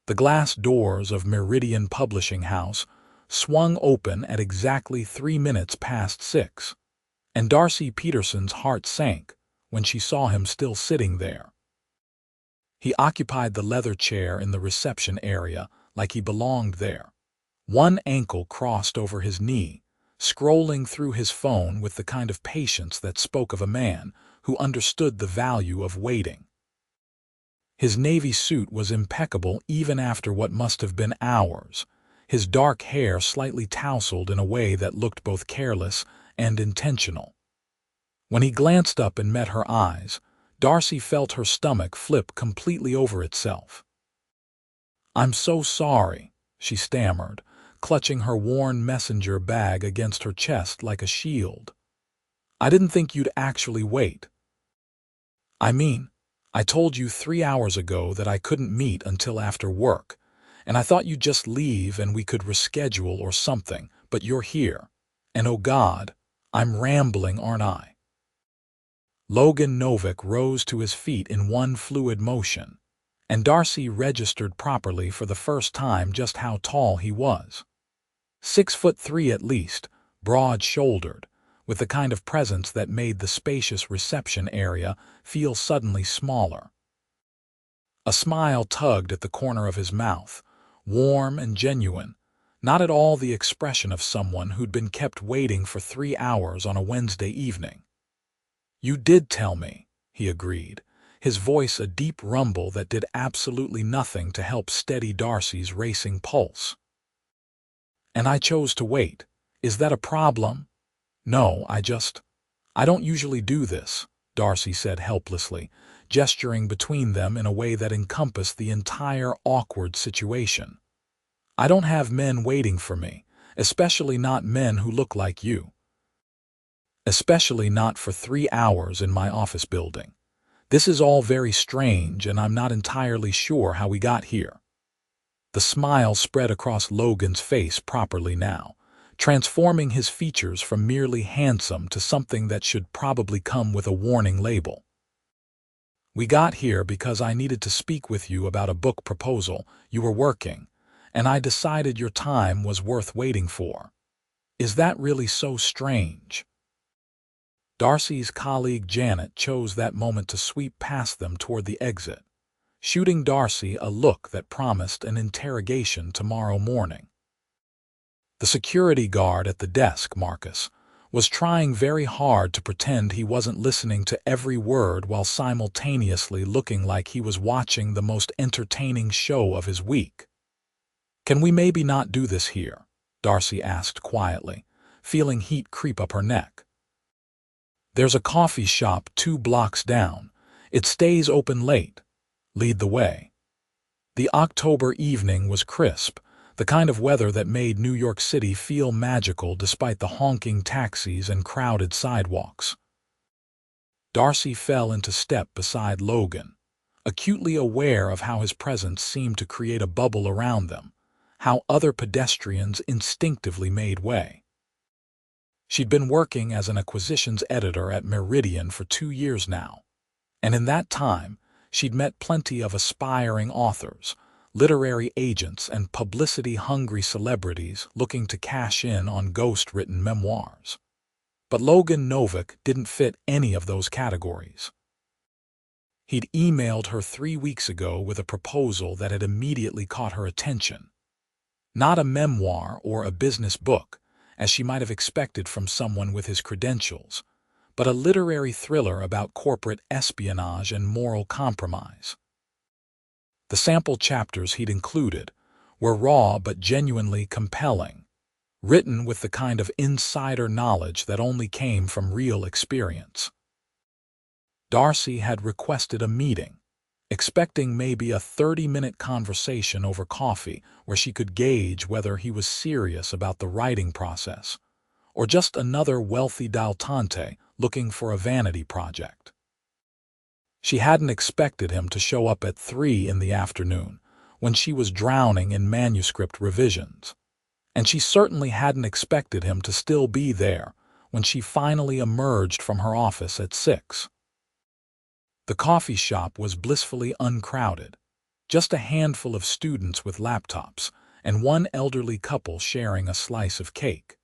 The glass doors of Meridian Publishing House swung open at exactly 3 minutes past 6, and Darcy Peterson's heart sank when she saw him still sitting there. He occupied the leather chair in the reception area like he belonged there, one ankle crossed over his knee, scrolling through his phone with the kind of patience that spoke of a man who understood the value of waiting. His navy suit was impeccable even after what must have been hours, his dark hair slightly tousled in a way that looked both careless and intentional. When he glanced up and met her eyes, Darcy felt her stomach flip completely over itself. "I'm so sorry," she stammered, clutching her worn messenger bag against her chest like a shield. "I didn't think you'd actually wait. I told you 3 hours ago that I couldn't meet until after work, and I thought you'd just leave and we could reschedule or something, but you're here. And oh God, I'm rambling, aren't I?" Logan Novak rose to his feet in one fluid motion, and Darcy registered properly for the first time just how tall he was. 6'3" at least, broad-shouldered, with the kind of presence that made the spacious reception area feel suddenly smaller. A smile tugged at the corner of his mouth, warm and genuine, not at all the expression of someone who'd been kept waiting for 3 hours on a Wednesday evening. "You did tell me," he agreed, his voice a deep rumble that did absolutely nothing to help steady Darcy's racing pulse. "And I chose to wait. Is that a problem?" "No, I don't usually do this," Darcy said helplessly, gesturing between them in a way that encompassed the entire awkward situation. "I don't have men waiting for me, especially not men who look like you. Especially not for 3 hours in my office building. This is all very strange, and I'm not entirely sure how we got here." The smile spread across Logan's face properly now, transforming his features from merely handsome to something that should probably come with a warning label. "We got here because I needed to speak with you about a book proposal you were working, and I decided your time was worth waiting for. Is that really so strange?" Darcy's colleague Janet chose that moment to sweep past them toward the exit, shooting Darcy a look that promised an interrogation tomorrow morning. The security guard at the desk, Marcus, was trying very hard to pretend he wasn't listening to every word while simultaneously looking like he was watching the most entertaining show of his week. "Can we maybe not do this here?" Darcy asked quietly, feeling heat creep up her neck. "There's a coffee shop 2 blocks down. It stays open late. Lead the way." The October evening was crisp, the kind of weather that made New York City feel magical despite the honking taxis and crowded sidewalks. Darcy fell into step beside Logan, acutely aware of how his presence seemed to create a bubble around them, how other pedestrians instinctively made way. She'd been working as an acquisitions editor at Meridian for 2 years now, and in that time, she'd met plenty of aspiring authors, literary agents, and publicity-hungry celebrities looking to cash in on ghost-written memoirs. But Logan Novak didn't fit any of those categories. He'd emailed her 3 weeks ago with a proposal that had immediately caught her attention. Not a memoir or a business book, as she might have expected from someone with his credentials, but a literary thriller about corporate espionage and moral compromise. The sample chapters he'd included were raw but genuinely compelling, written with the kind of insider knowledge that only came from real experience. Darcy had requested a meeting, expecting maybe a 30-minute conversation over coffee where she could gauge whether he was serious about the writing process, or just another wealthy dilettante looking for a vanity project. She hadn't expected him to show up at 3 in the afternoon, when she was drowning in manuscript revisions, and she certainly hadn't expected him to still be there when she finally emerged from her office at 6. The coffee shop was blissfully uncrowded, Just a handful of students with laptops, and one elderly couple sharing a slice of cake.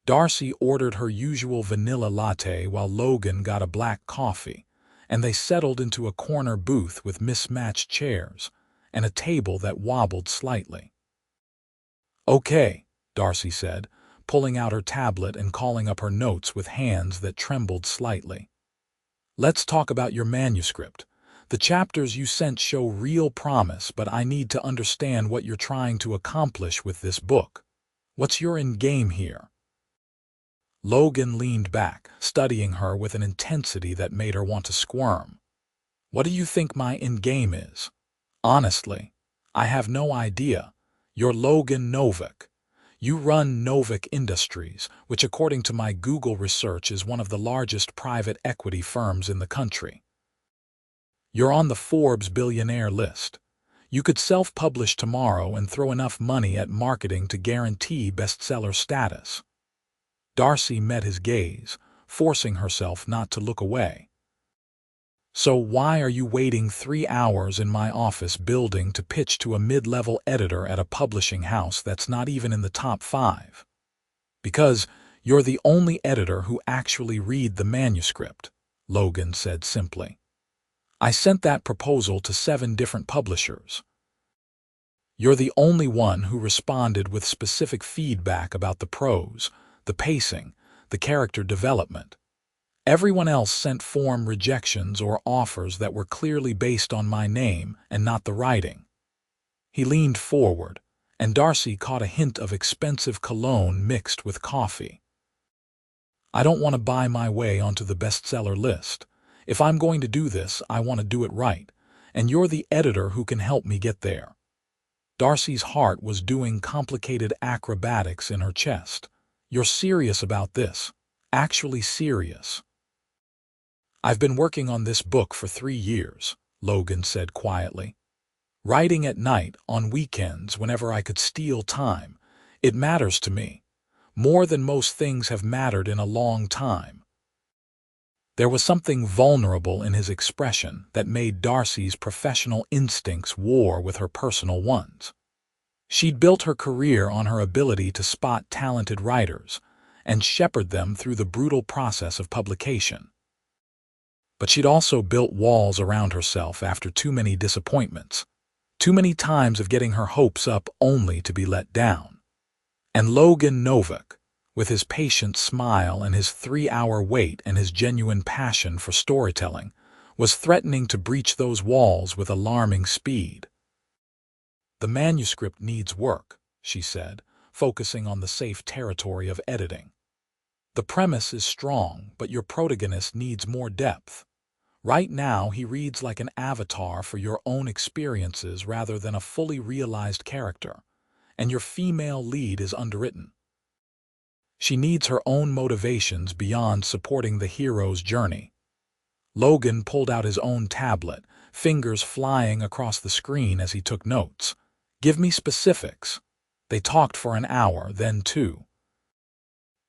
Darcy ordered her usual vanilla latte while Logan got a black coffee, and they settled into a corner booth with mismatched chairs and a table that wobbled slightly. "Okay," Darcy said, pulling out her tablet and calling up her notes with hands that trembled slightly. "Let's talk about your manuscript. The chapters you sent show real promise, but I need to understand what you're trying to accomplish with this book. What's your end game here?" Logan leaned back, studying her with an intensity that made her want to squirm. "What do you think my end game is?" "Honestly, I have no idea. You're Logan Novak. You run Novak Industries, which according to my Google research is one of the largest private equity firms in the country. You're on the Forbes Billionaire list. You could self-publish tomorrow and throw enough money at marketing to guarantee bestseller status." Darcy met his gaze, forcing herself not to look away. "So why are you waiting 3 hours in my office building to pitch to a mid-level editor at a publishing house that's not even in the top 5? "Because you're the only editor who actually read the manuscript," Logan said simply. "I sent that proposal to 7 different publishers. You're the only one who responded with specific feedback about the prose, the pacing, the character development. Everyone else sent form rejections or offers that were clearly based on my name and not the writing." He leaned forward, and Darcy caught a hint of expensive cologne mixed with coffee. "I don't want to buy my way onto the bestseller list. If I'm going to do this, I want to do it right, and you're the editor who can help me get there." Darcy's heart was doing complicated acrobatics in her chest. "You're serious about this? Actually serious?" "I've been working on this book for 3 years, Logan said quietly. "Writing at night, on weekends, whenever I could steal time. It matters to me. More than most things have mattered in a long time." There was something vulnerable in his expression that made Darcy's professional instincts war with her personal ones. She'd built her career on her ability to spot talented writers and shepherd them through the brutal process of publication. But she'd also built walls around herself after too many disappointments, too many times of getting her hopes up only to be let down. And Logan Novak, with his patient smile and his 3-hour wait and his genuine passion for storytelling, was threatening to breach those walls with alarming speed. "The manuscript needs work," she said, focusing on the safe territory of editing. "The premise is strong, but your protagonist needs more depth. Right now, he reads like an avatar for your own experiences rather than a fully realized character, and your female lead is underwritten. She needs her own motivations beyond supporting the hero's journey." Logan pulled out his own tablet, fingers flying across the screen as he took notes. "Give me specifics." They talked for an hour, then 2.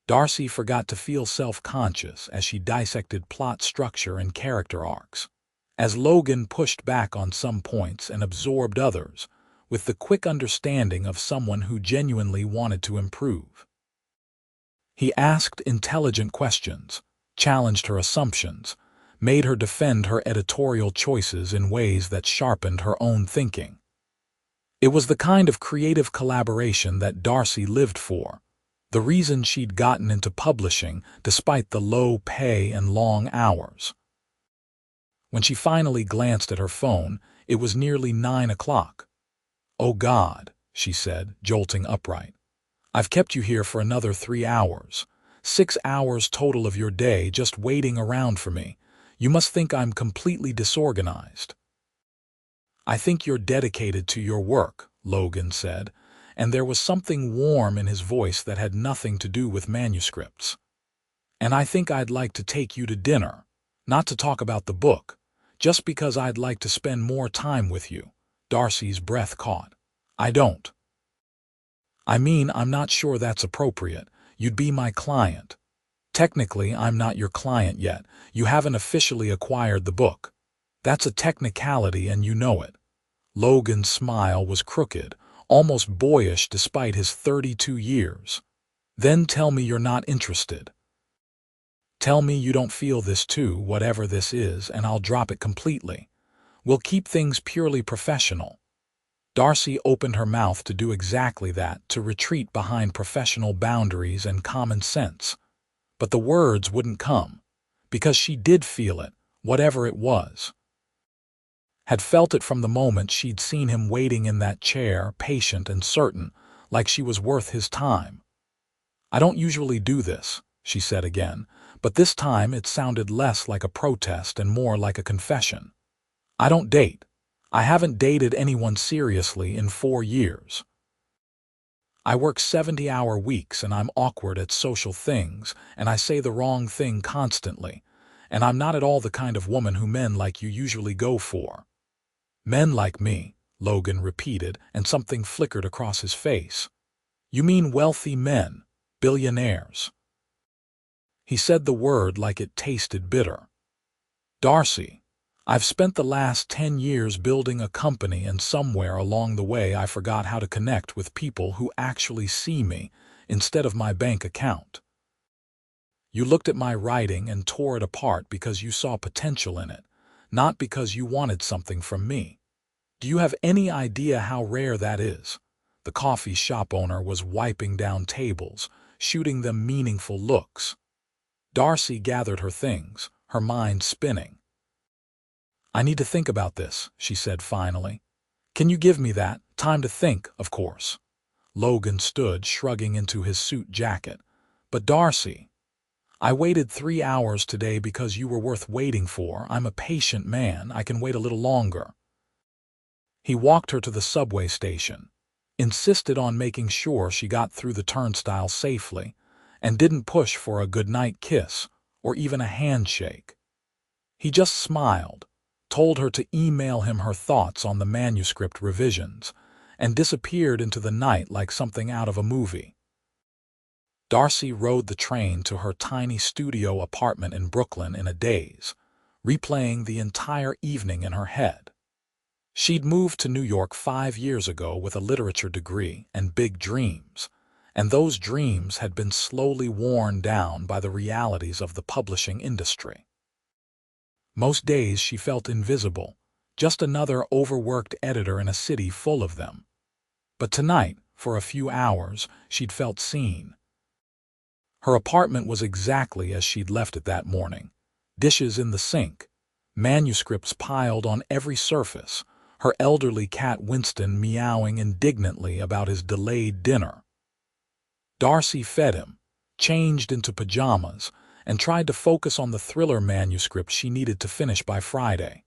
Darcy forgot to feel self-conscious as she dissected plot structure and character arcs, as Logan pushed back on some points and absorbed others, with the quick understanding of someone who genuinely wanted to improve. He asked intelligent questions, challenged her assumptions, made her defend her editorial choices in ways that sharpened her own thinking. It was the kind of creative collaboration that Darcy lived for, the reason she'd gotten into publishing despite the low pay and long hours. When she finally glanced at her phone, it was nearly 9 o'clock. "Oh God," she said, jolting upright. "I've kept you here for another 3 hours. 6 hours total of your day just waiting around for me. You must think I'm completely disorganized." "I think you're dedicated to your work," Logan said, and there was something warm in his voice that had nothing to do with manuscripts. "And I think I'd like to take you to dinner, not to talk about the book, just because I'd like to spend more time with you." Darcy's breath caught. "I don't. I mean, I'm not sure that's appropriate. You'd be my client. Technically, I'm not your client yet. You haven't officially acquired the book. That's a technicality and you know it." Logan's smile was crooked, almost boyish despite his 32 years. Then tell me you're not interested. Tell me you don't feel this too, whatever this is, and I'll drop it completely. We'll keep things purely professional. Darcy opened her mouth to do exactly that, to retreat behind professional boundaries and common sense. But the words wouldn't come, because she did feel it, whatever it was. Had felt it from the moment she'd seen him waiting in that chair, patient and certain, like she was worth his time. I don't usually do this, she said again, but this time it sounded less like a protest and more like a confession. I don't date. I haven't dated anyone seriously in 4 years. I work 70-hour weeks and I'm awkward at social things and I say the wrong thing constantly, and I'm not at all the kind of woman who men like you usually go for. Men like me, Logan repeated, and something flickered across his face. You mean wealthy men, billionaires. He said the word like it tasted bitter. Darcy, I've spent the last 10 years building a company, and somewhere along the way I forgot how to connect with people who actually see me instead of my bank account. You looked at my writing and tore it apart because you saw potential in it, not because you wanted something from me. Do you have any idea how rare that is? The coffee shop owner was wiping down tables, shooting them meaningful looks. Darcy gathered her things, her mind spinning. I need to think about this, she said finally. Can you give me that? Time to think, of course. Logan stood, shrugging into his suit jacket. But Darcy, I waited 3 hours today because you were worth waiting for. I'm a patient man. I can wait a little longer. He walked her to the subway station, insisted on making sure she got through the turnstile safely, and didn't push for a goodnight kiss or even a handshake. He just smiled, told her to email him her thoughts on the manuscript revisions, and disappeared into the night like something out of a movie. Darcy rode the train to her tiny studio apartment in Brooklyn in a daze, replaying the entire evening in her head. She'd moved to New York 5 years ago with a literature degree and big dreams, and those dreams had been slowly worn down by the realities of the publishing industry. Most days she felt invisible, just another overworked editor in a city full of them. But tonight, for a few hours, she'd felt seen. Her apartment was exactly as she'd left it that morning. Dishes in the sink, manuscripts piled on every surface, her elderly cat Winston meowing indignantly about his delayed dinner. Darcy fed him, changed into pajamas, and tried to focus on the thriller manuscript she needed to finish by Friday.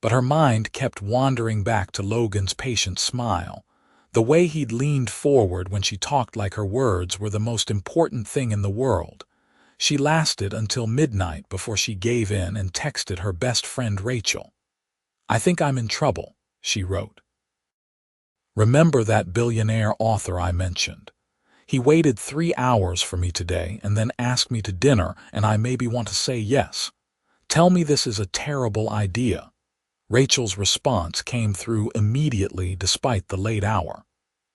But her mind kept wandering back to Logan's patient smile, the way he'd leaned forward when she talked like her words were the most important thing in the world. She lasted until midnight before she gave in and texted her best friend Rachel. I think I'm in trouble, she wrote. Remember that billionaire author I mentioned? He waited 3 hours for me today and then asked me to dinner, and I maybe want to say yes. Tell me this is a terrible idea. Rachel's response came through immediately despite the late hour.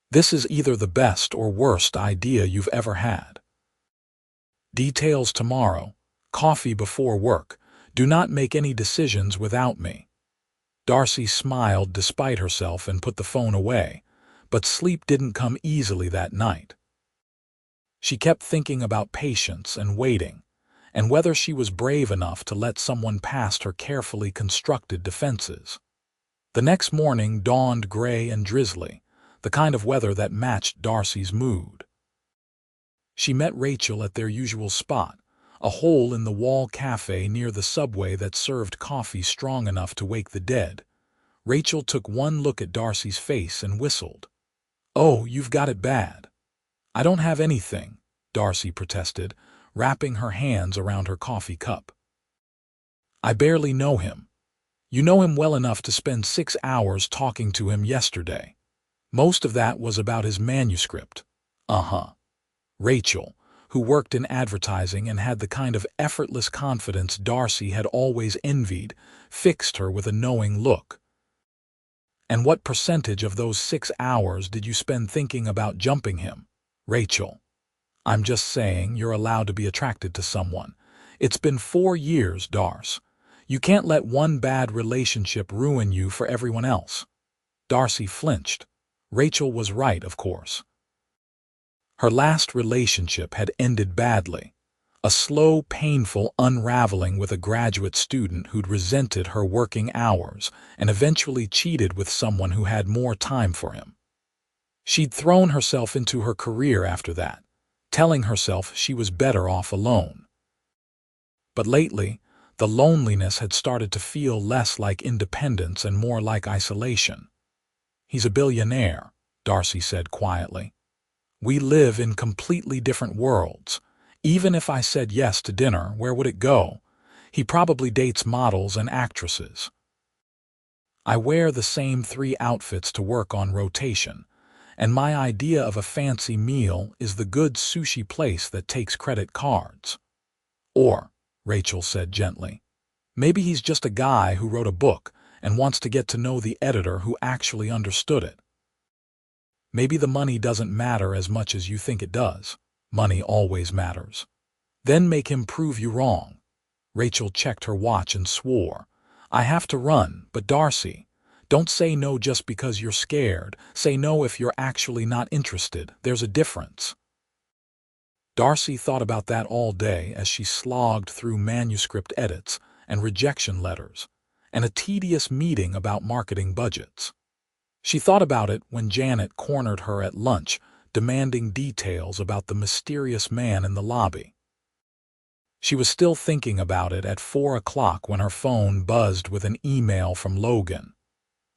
This is either the best or worst idea you've ever had. Details tomorrow. Coffee before work. Do not make any decisions without me. Darcy smiled despite herself and put the phone away, but sleep didn't come easily that night. She kept thinking about patience and waiting, and whether she was brave enough to let someone past her carefully constructed defenses. The next morning dawned gray and drizzly, the kind of weather that matched Darcy's mood. She met Rachel at their usual spot, a hole-in-the-wall cafe near the subway that served coffee strong enough to wake the dead. Rachel took one look at Darcy's face and whistled. Oh, you've got it bad. I don't have anything, Darcy protested, wrapping her hands around her coffee cup. I barely know him. You know him well enough to spend 6 hours talking to him yesterday. Most of that was about his manuscript. Rachel, who worked in advertising and had the kind of effortless confidence Darcy had always envied, fixed her with a knowing look. And what percentage of those 6 hours did you spend thinking about jumping him? Rachel. I'm just saying you're allowed to be attracted to someone. It's been 4 years, Darce. You can't let one bad relationship ruin you for everyone else. Darcy flinched. Rachel was right, of course. Her last relationship had ended badly. A slow, painful unraveling with a graduate student who'd resented her working hours and eventually cheated with someone who had more time for him. She'd thrown herself into her career after that, telling herself she was better off alone. But lately, the loneliness had started to feel less like independence and more like isolation. He's a billionaire, Darcy said quietly. We live in completely different worlds. Even if I said yes to dinner, where would it go? He probably dates models and actresses. I wear the same 3 outfits to work on rotation, and my idea of a fancy meal is the good sushi place that takes credit cards. Or, Rachel said gently, maybe he's just a guy who wrote a book and wants to get to know the editor who actually understood it. Maybe the money doesn't matter as much as you think it does. Money always matters. Then make him prove you wrong. Rachel checked her watch and swore. I have to run, but Darcy, don't say no just because you're scared. Say no if you're actually not interested. There's a difference. Darcy thought about that all day as she slogged through manuscript edits and rejection letters, and a tedious meeting about marketing budgets. She thought about it when Janet cornered her at lunch, demanding details about the mysterious man in the lobby. She was still thinking about it at 4 o'clock when her phone buzzed with an email from Logan.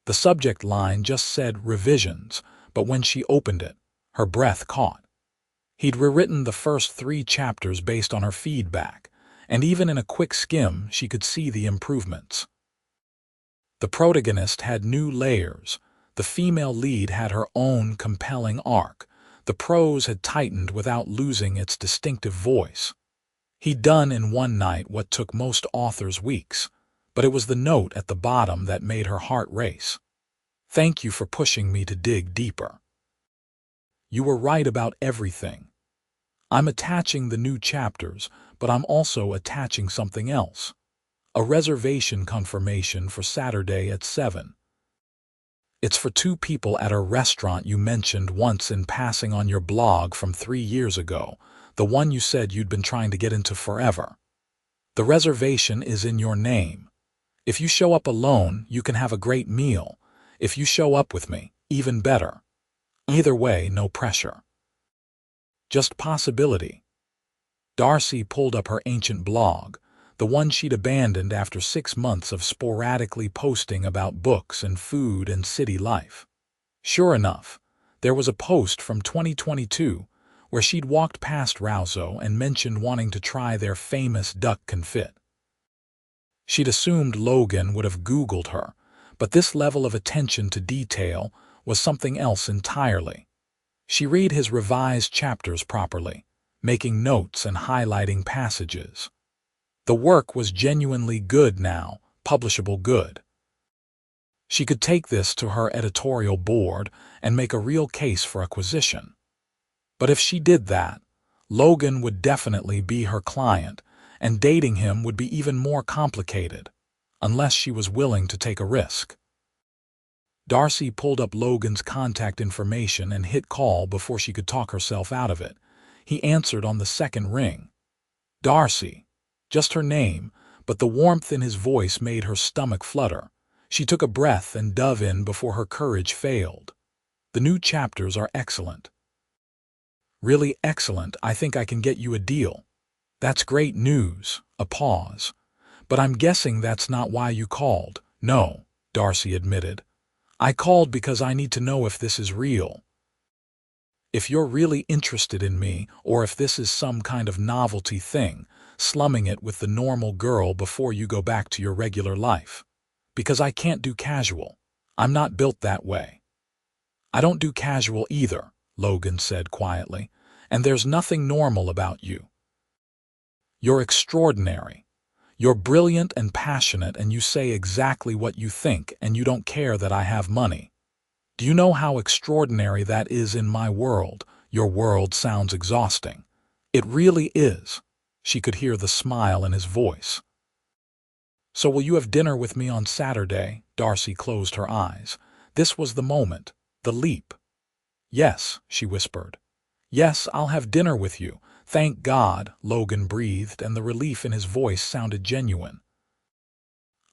The subject line just said revisions, but when she opened it, her breath caught. He'd rewritten the first 3 chapters based on her feedback, and even in a quick skim, she could see the improvements. The protagonist had new layers. The female lead had her own compelling arc. The prose had tightened without losing its distinctive voice. He'd done in one night what took most authors weeks, but it was the note at the bottom that made her heart race. Thank you for pushing me to dig deeper. You were right about everything. I'm attaching the new chapters, but I'm also attaching something else. A reservation confirmation for Saturday at 7. It's for 2 people at a restaurant you mentioned once in passing on your blog from 3 years ago, the one you said you'd been trying to get into forever. The reservation is in your name. If you show up alone, you can have a great meal. If you show up with me, even better. Either way, no pressure. Just possibility. Darcy pulled up her ancient blog, the one she'd abandoned after 6 months of sporadically posting about books and food and city life. Sure enough, there was a post from 2022 where she'd walked past Rouso and mentioned wanting to try their famous duck confit. She'd assumed Logan would have Googled her, but this level of attention to detail was something else entirely. She read his revised chapters properly, making notes and highlighting passages. The work was genuinely good now, publishable good. She could take this to her editorial board and make a real case for acquisition. But if she did that, Logan would definitely be her client, and dating him would be even more complicated, unless she was willing to take a risk. Darcy pulled up Logan's contact information and hit call before she could talk herself out of it. He answered on the second ring. Darcy. Just her name, but the warmth in his voice made her stomach flutter. She took a breath and dove in before her courage failed. The new chapters are excellent. Really excellent. I think I can get you a deal. That's great news. A pause. But I'm guessing that's not why you called. No, Darcy admitted. I called because I need to know if this is real. If you're really interested in me, or if this is some kind of novelty thing, slumming it with the normal girl before you go back to your regular life. Because I can't do casual. I'm not built that way. I don't do casual either, Logan said quietly, and there's nothing normal about you. You're extraordinary. You're brilliant and passionate, and you say exactly what you think, and you don't care that I have money. Do you know how extraordinary that is in my world? Your world sounds exhausting. It really is. She could hear the smile in his voice. So will you have dinner with me on Saturday? Darcy closed her eyes. This was the moment, the leap. Yes, she whispered. Yes, I'll have dinner with you. Thank God, Logan breathed, and the relief in his voice sounded genuine.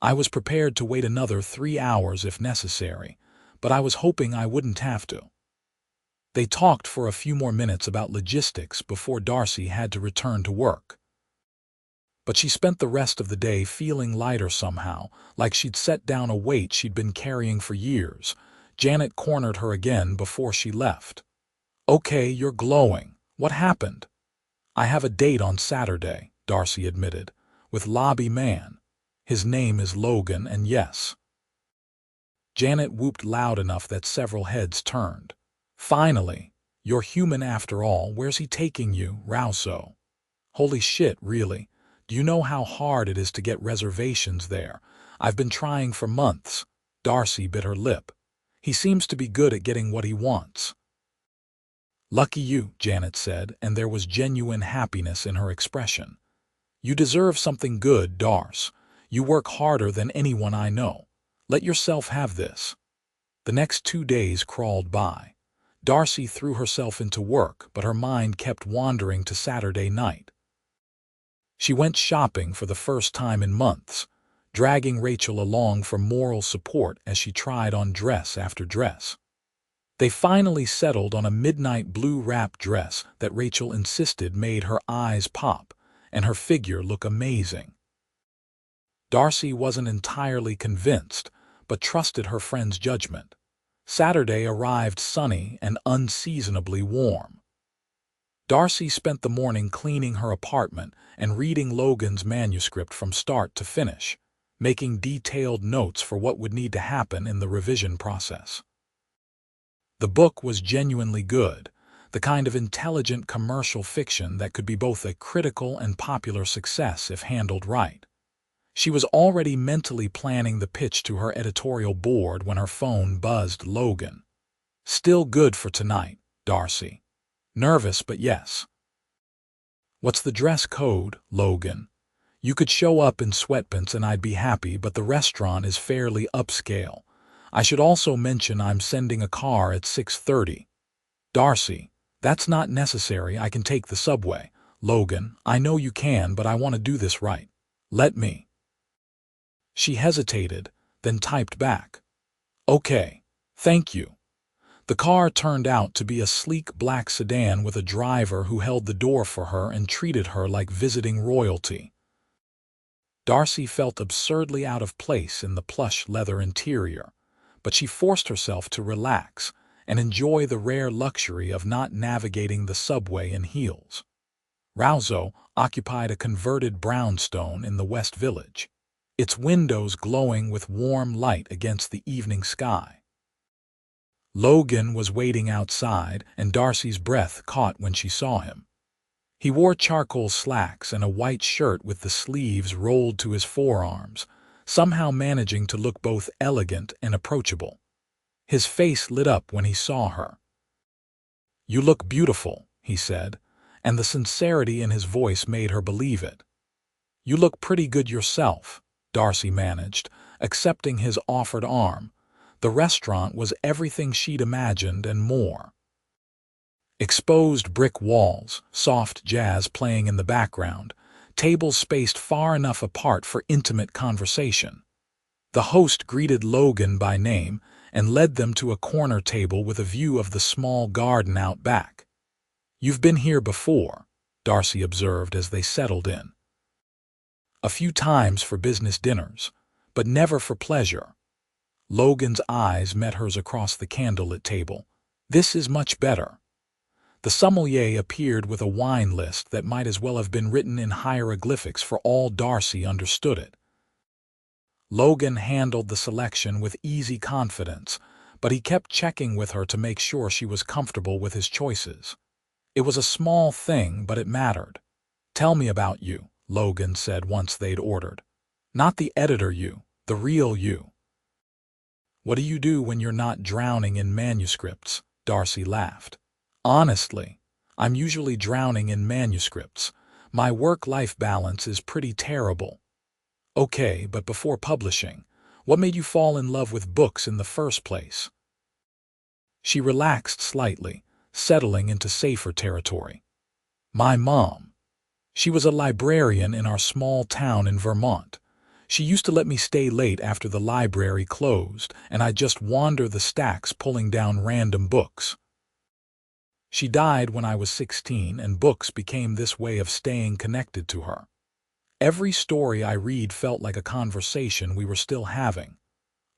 I was prepared to wait another 3 hours if necessary, but I was hoping I wouldn't have to. They talked for a few more minutes about logistics before Darcy had to return to work. But she spent the rest of the day feeling lighter somehow, like she'd set down a weight she'd been carrying for years. Janet cornered her again before she left. Okay, you're glowing. What happened? I have a date on Saturday, Darcy admitted, with Lobby Man. His name is Logan, and yes. Janet whooped loud enough that several heads turned. Finally, you're human after all. Where's he taking you, Rouso? Holy shit, really? Do you know how hard it is to get reservations there? I've been trying for months. Darcy bit her lip. He seems to be good at getting what he wants. Lucky you, Janet said, and there was genuine happiness in her expression. You deserve something good, Darce. You work harder than anyone I know. Let yourself have this. The next 2 days crawled by. Darcy threw herself into work, but her mind kept wandering to Saturday night. She went shopping for the first time in months, dragging Rachel along for moral support as she tried on dress after dress. They finally settled on a midnight blue wrap dress that Rachel insisted made her eyes pop and her figure look amazing. Darcy wasn't entirely convinced, but trusted her friend's judgment. Saturday arrived sunny and unseasonably warm. Darcy spent the morning cleaning her apartment and reading Logan's manuscript from start to finish, making detailed notes for what would need to happen in the revision process. The book was genuinely good, the kind of intelligent commercial fiction that could be both a critical and popular success if handled right. She was already mentally planning the pitch to her editorial board when her phone buzzed. Logan. Still good for tonight, Darcy. Nervous, but yes. What's the dress code, Logan? You could show up in sweatpants and I'd be happy, but the restaurant is fairly upscale. I should also mention I'm sending a car at 6:30. Darcy, that's not necessary. I can take the subway. Logan, I know you can, but I want to do this right. Let me. She hesitated, then typed back. Okay, thank you. The car turned out to be a sleek black sedan with a driver who held the door for her and treated her like visiting royalty. Darcy felt absurdly out of place in the plush leather interior, but she forced herself to relax and enjoy the rare luxury of not navigating the subway in heels. Rouso occupied a converted brownstone in the West Village, its windows glowing with warm light against the evening sky. Logan was waiting outside, and Darcy's breath caught when she saw him. He wore charcoal slacks and a white shirt with the sleeves rolled to his forearms, somehow managing to look both elegant and approachable. His face lit up when he saw her. You look beautiful, he said, and the sincerity in his voice made her believe it. You look pretty good yourself, Darcy managed, accepting his offered arm. The restaurant was everything she'd imagined and more. Exposed brick walls, soft jazz playing in the background, tables spaced far enough apart for intimate conversation. The host greeted Logan by name and led them to a corner table with a view of the small garden out back. You've been here before, Darcy observed as they settled in. A few times for business dinners, but never for pleasure. Logan's eyes met hers across the candlelit table. This is much better. The sommelier appeared with a wine list that might as well have been written in hieroglyphics for all Darcy understood it. Logan handled the selection with easy confidence, but he kept checking with her to make sure she was comfortable with his choices. It was a small thing, but it mattered. Tell me about you, Logan said once they'd ordered. "Not the editor you, the real you." "What do you do when you're not drowning in manuscripts?" Darcy laughed. "Honestly, I'm usually drowning in manuscripts. My work-life balance is pretty terrible." "Okay, but before publishing, what made you fall in love with books in the first place?" She relaxed slightly, settling into safer territory. "My mom. She was a librarian in our small town in Vermont. She used to let me stay late after the library closed, and I'd just wander the stacks pulling down random books. She died when I was 16, and books became this way of staying connected to her. Every story I read felt like a conversation we were still having."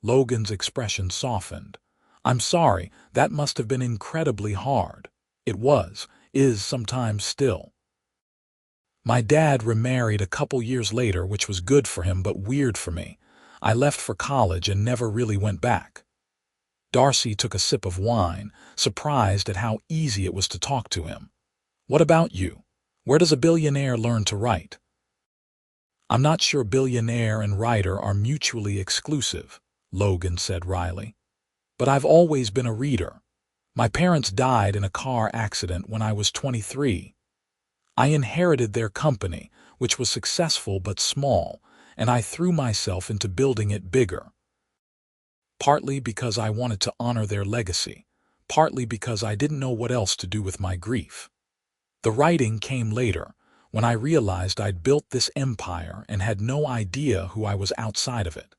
Logan's expression softened. "I'm sorry, that must have been incredibly hard." "It was, is sometimes still. My dad remarried a couple years later, which was good for him but weird for me. I left for college and never really went back." Darcy took a sip of wine, surprised at how easy it was to talk to him. "What about you? Where does a billionaire learn to write?" "I'm not sure billionaire and writer are mutually exclusive," Logan said wryly. "But I've always been a reader. My parents died in a car accident when I was 23. I inherited their company, which was successful but small, and I threw myself into building it bigger. Partly because I wanted to honor their legacy, partly because I didn't know what else to do with my grief. The writing came later, when I realized I'd built this empire and had no idea who I was outside of it."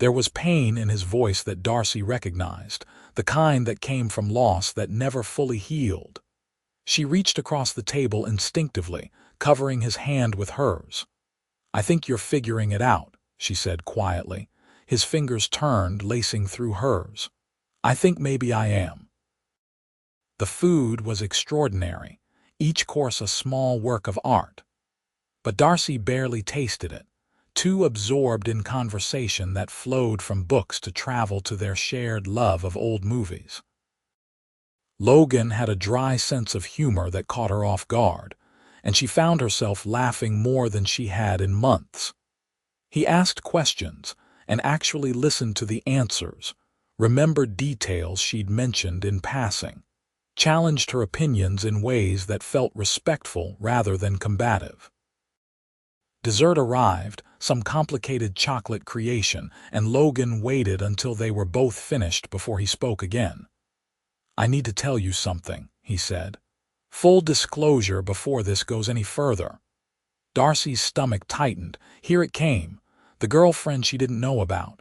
There was pain in his voice that Darcy recognized, the kind that came from loss that never fully healed. She reached across the table instinctively, covering his hand with hers. "I think you're figuring it out," she said quietly. His fingers turned, lacing through hers. "I think maybe I am." The food was extraordinary, each course a small work of art. But Darcy barely tasted it, too absorbed in conversation that flowed from books to travel to their shared love of old movies. Logan had a dry sense of humor that caught her off guard, and she found herself laughing more than she had in months. He asked questions and actually listened to the answers, remembered details she'd mentioned in passing, challenged her opinions in ways that felt respectful rather than combative. Dessert arrived, some complicated chocolate creation, and Logan waited until they were both finished before he spoke again. "I need to tell you something," he said. "Full disclosure before this goes any further." Darcy's stomach tightened. Here it came, the girlfriend she didn't know about.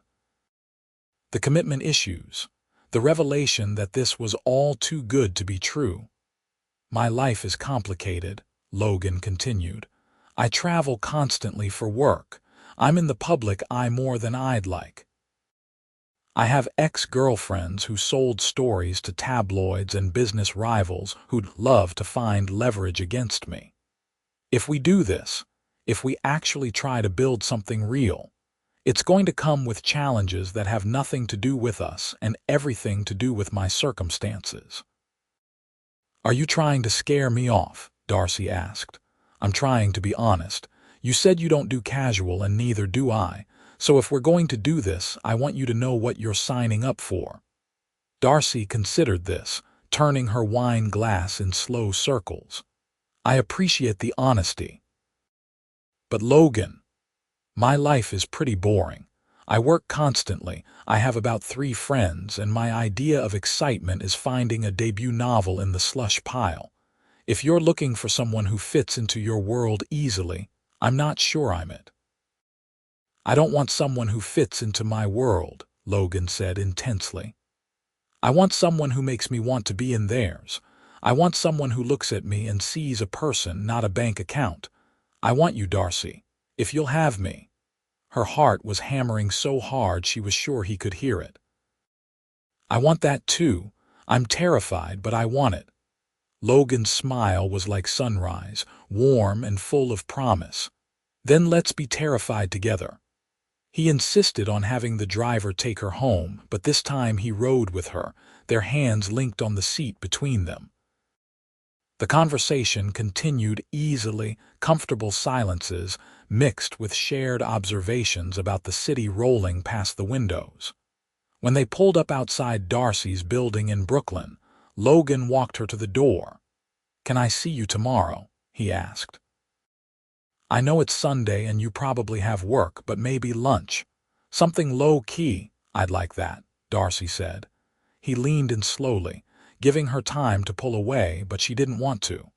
The commitment issues, the revelation that this was all too good to be true. "My life is complicated," Logan continued. "I travel constantly for work. I'm in the public eye more than I'd like. I have ex-girlfriends who sold stories to tabloids and business rivals who'd love to find leverage against me. If we do this, if we actually try to build something real, it's going to come with challenges that have nothing to do with us and everything to do with my circumstances." "Are you trying to scare me off?" Darcy asked. "I'm trying to be honest. You said you don't do casual, and neither do I. So if we're going to do this, I want you to know what you're signing up for." Darcy considered this, turning her wine glass in slow circles. "I appreciate the honesty. But Logan, my life is pretty boring. I work constantly, I have about 3 friends, and my idea of excitement is finding a debut novel in the slush pile. If you're looking for someone who fits into your world easily, I'm not sure I'm it." "I don't want someone who fits into my world," Logan said intensely. "I want someone who makes me want to be in theirs. I want someone who looks at me and sees a person, not a bank account. I want you, Darcy, if you'll have me." Her heart was hammering so hard she was sure he could hear it. "I want that too. I'm terrified, but I want it." Logan's smile was like sunrise, warm and full of promise. "Then let's be terrified together." He insisted on having the driver take her home, but this time he rode with her, their hands linked on the seat between them. The conversation continued easily, comfortable silences mixed with shared observations about the city rolling past the windows. When they pulled up outside Darcy's building in Brooklyn, Logan walked her to the door. "Can I see you tomorrow?" he asked. "I know it's Sunday and you probably have work, but maybe lunch. Something low-key, I'd like that," Darcy said. He leaned in slowly, giving her time to pull away, but she didn't want to.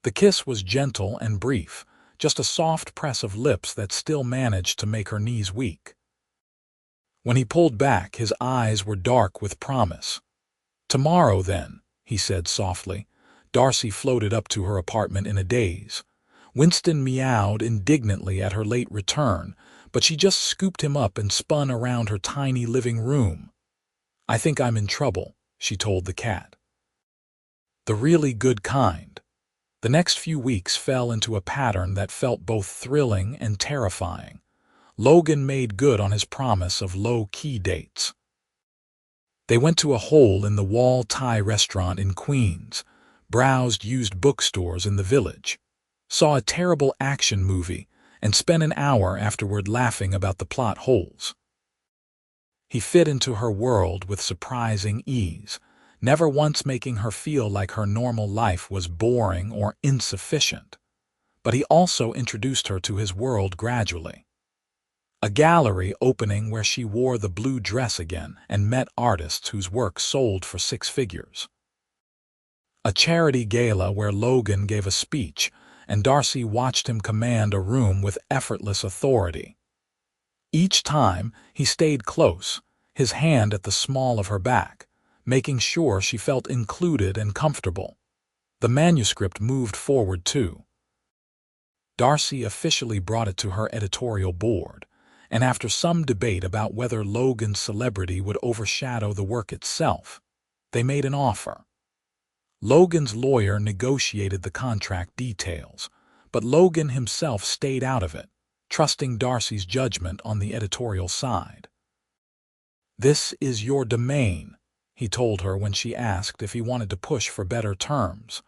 The kiss was gentle and brief, just a soft press of lips that still managed to make her knees weak. When he pulled back, his eyes were dark with promise. "Tomorrow, then," he said softly. Darcy floated up to her apartment in a daze. Winston meowed indignantly at her late return, but she just scooped him up and spun around her tiny living room. "I think I'm in trouble," she told the cat. The really good kind. The next few weeks fell into a pattern that felt both thrilling and terrifying. Logan made good on his promise of low-key dates. They went to a hole-in-the-wall Thai restaurant in Queens, browsed used bookstores in the village, saw a terrible action movie, and spent an hour afterward laughing about the plot holes. He fit into her world with surprising ease, never once making her feel like her normal life was boring or insufficient. But he also introduced her to his world gradually. A gallery opening where she wore the blue dress again and met artists whose work sold for 6 figures. A charity gala where Logan gave a speech, and Darcy watched him command a room with effortless authority. Each time, he stayed close, his hand at the small of her back, making sure she felt included and comfortable. The manuscript moved forward too. Darcy officially brought it to her editorial board, and after some debate about whether Logan's celebrity would overshadow the work itself, they made an offer. Logan's lawyer negotiated the contract details, but Logan himself stayed out of it, trusting Darcy's judgment on the editorial side. "This is your domain," he told her when she asked if he wanted to push for better terms.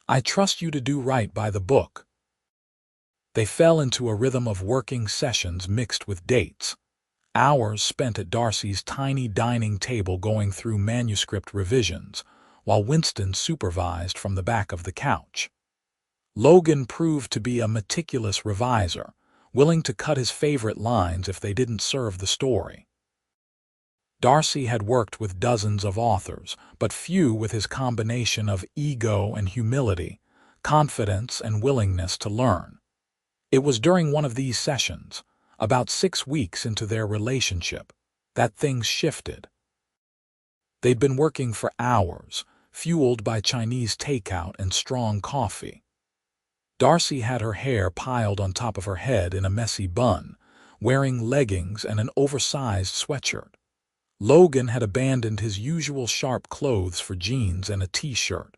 "I trust you to do right by the book." They fell into a rhythm of working sessions mixed with dates, hours spent at Darcy's tiny dining table going through manuscript revisions, while Winston supervised from the back of the couch. Logan proved to be a meticulous reviser, willing to cut his favorite lines if they didn't serve the story. Darcy had worked with dozens of authors, but few with his combination of ego and humility, confidence and willingness to learn. It was during one of these sessions, about 6 weeks into their relationship, that things shifted. They'd been working for hours, fueled by Chinese takeout and strong coffee. Darcy had her hair piled on top of her head in a messy bun, wearing leggings and an oversized sweatshirt. Logan had abandoned his usual sharp clothes for jeans and a t-shirt.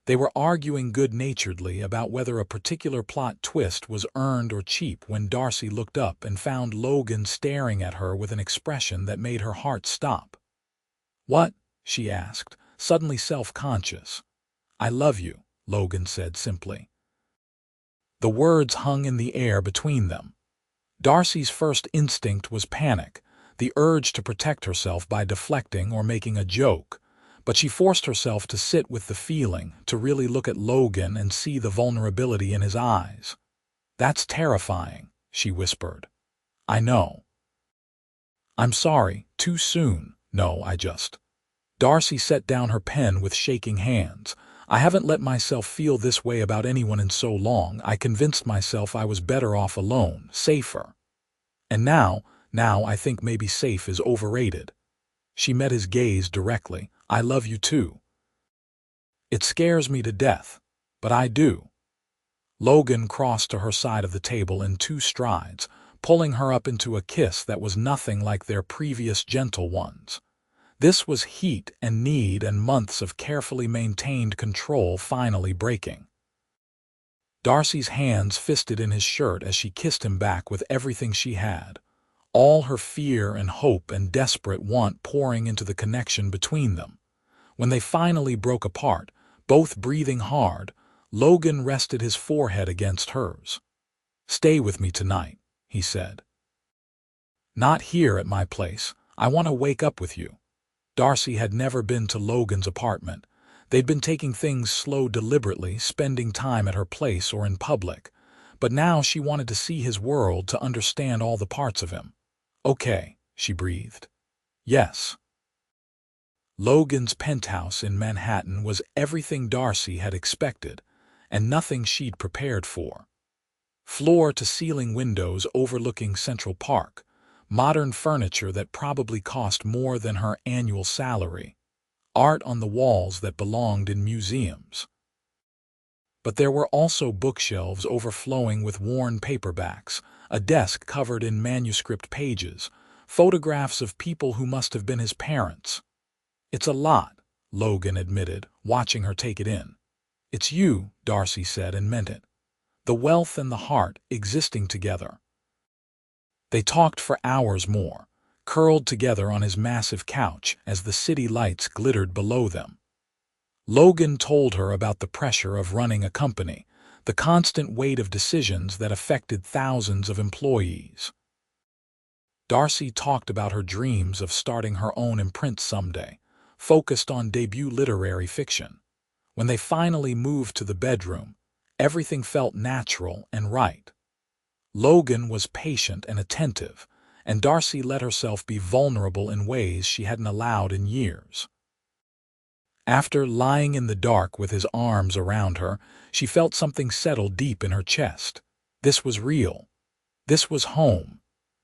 They were arguing good-naturedly about whether a particular plot twist was earned or cheap when Darcy looked up and found Logan staring at her with an expression that made her heart stop. "What?" she asked, suddenly self-conscious. "I love you," Logan said simply. The words hung in the air between them. Darcy's first instinct was panic, the urge to protect herself by deflecting or making a joke, but she forced herself to sit with the feeling, to really look at Logan and see the vulnerability in his eyes. "That's terrifying," she whispered. "I know." "I'm sorry, too soon. No, I just..." Darcy set down her pen with shaking hands. "I haven't let myself feel this way about anyone in so long. I convinced myself I was better off alone, safer. And now I think maybe safe is overrated." She met his gaze directly. "I love you too." "It scares me to death, but I do." Logan crossed to her side of the table in 2 strides, pulling her up into a kiss that was nothing like their previous gentle ones. This was heat and need and months of carefully maintained control finally breaking. Darcy's hands fisted in his shirt as she kissed him back with everything she had, all her fear and hope and desperate want pouring into the connection between them. When they finally broke apart, Both breathing hard, Logan rested his forehead against hers. "Stay with me tonight," he said. "Not here at my place. I want to wake up with you." Darcy had never been to Logan's apartment. They'd been taking things slow deliberately, spending time at her place or in public. But now she wanted to see his world, to understand all the parts of him. "Okay," she breathed. "Yes." Logan's penthouse in Manhattan was everything Darcy had expected, and nothing she'd prepared for. Floor-to-ceiling windows overlooking Central Park, modern furniture that probably cost more than her annual salary, art on the walls that belonged in museums. But there were also bookshelves overflowing with worn paperbacks, a desk covered in manuscript pages, photographs of people who must have been his parents. "It's a lot," Logan admitted, watching her take it in. "It's you," Darcy said, and meant it. The wealth and the heart existing together. They talked for hours more, curled together on his massive couch as the city lights glittered below them. Logan told her about the pressure of running a company, the constant weight of decisions that affected thousands of employees. Darcy talked about her dreams of starting her own imprint someday, focused on debut literary fiction. When they finally moved to the bedroom, everything felt natural and right. Logan was patient and attentive, and Darcy let herself be vulnerable in ways she hadn't allowed in years. After lying in the dark with his arms around her, she felt something settle deep in her chest. This was real. This was home.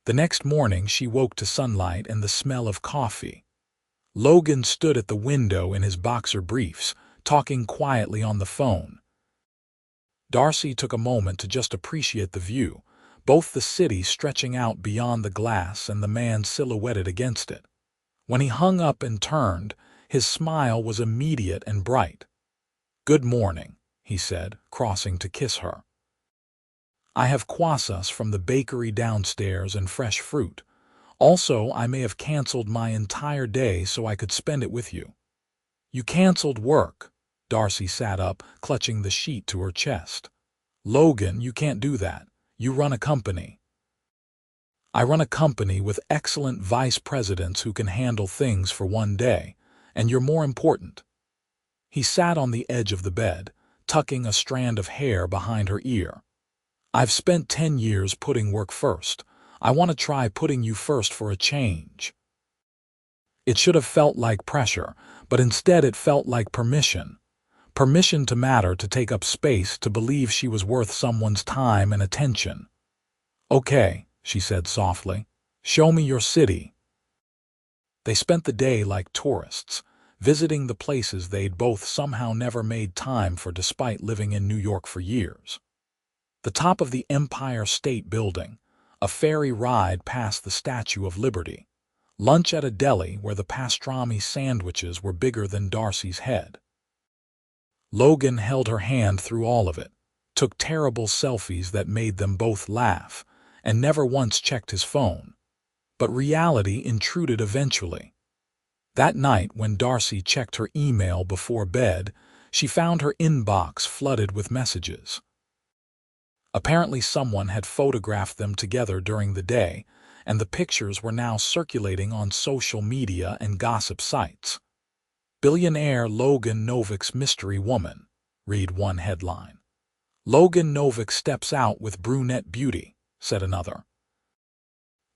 The next morning she woke to sunlight and the smell of coffee. Logan stood at the window in his boxer briefs, talking quietly on the phone. Darcy took a moment to just appreciate the view, both the city stretching out beyond the glass and the man silhouetted against it. When he hung up and turned, his smile was immediate and bright. "Good morning," he said, crossing to kiss her. "I have croissants from the bakery downstairs and fresh fruit. Also, I may have canceled my entire day so I could spend it with you." "You canceled work." Darcy sat up, clutching the sheet to her chest. "Logan, you can't do that. You run a company." "I run a company with excellent vice presidents who can handle things for one day, and you're more important." He sat on the edge of the bed, tucking a strand of hair behind her ear. "I've spent 10 years putting work first. I want to try putting you first for a change." It should have felt like pressure, but instead it felt like permission. Permission to matter, to take up space, to believe she was worth someone's time and attention. "Okay," she said softly. "Show me your city." They spent the day like tourists, visiting the places they'd both somehow never made time for despite living in New York for years. The top of the Empire State Building, a ferry ride past the Statue of Liberty, lunch at a deli where the pastrami sandwiches were bigger than Darcy's head. Logan held her hand through all of it, took terrible selfies that made them both laugh, and never once checked his phone. But reality intruded eventually. That night, when Darcy checked her email before bed, she found her inbox flooded with messages. Apparently someone had photographed them together during the day, and the pictures were now circulating on social media and gossip sites. "Billionaire Logan Novak's mystery woman," read one headline. "Logan Novak steps out with brunette beauty," said another.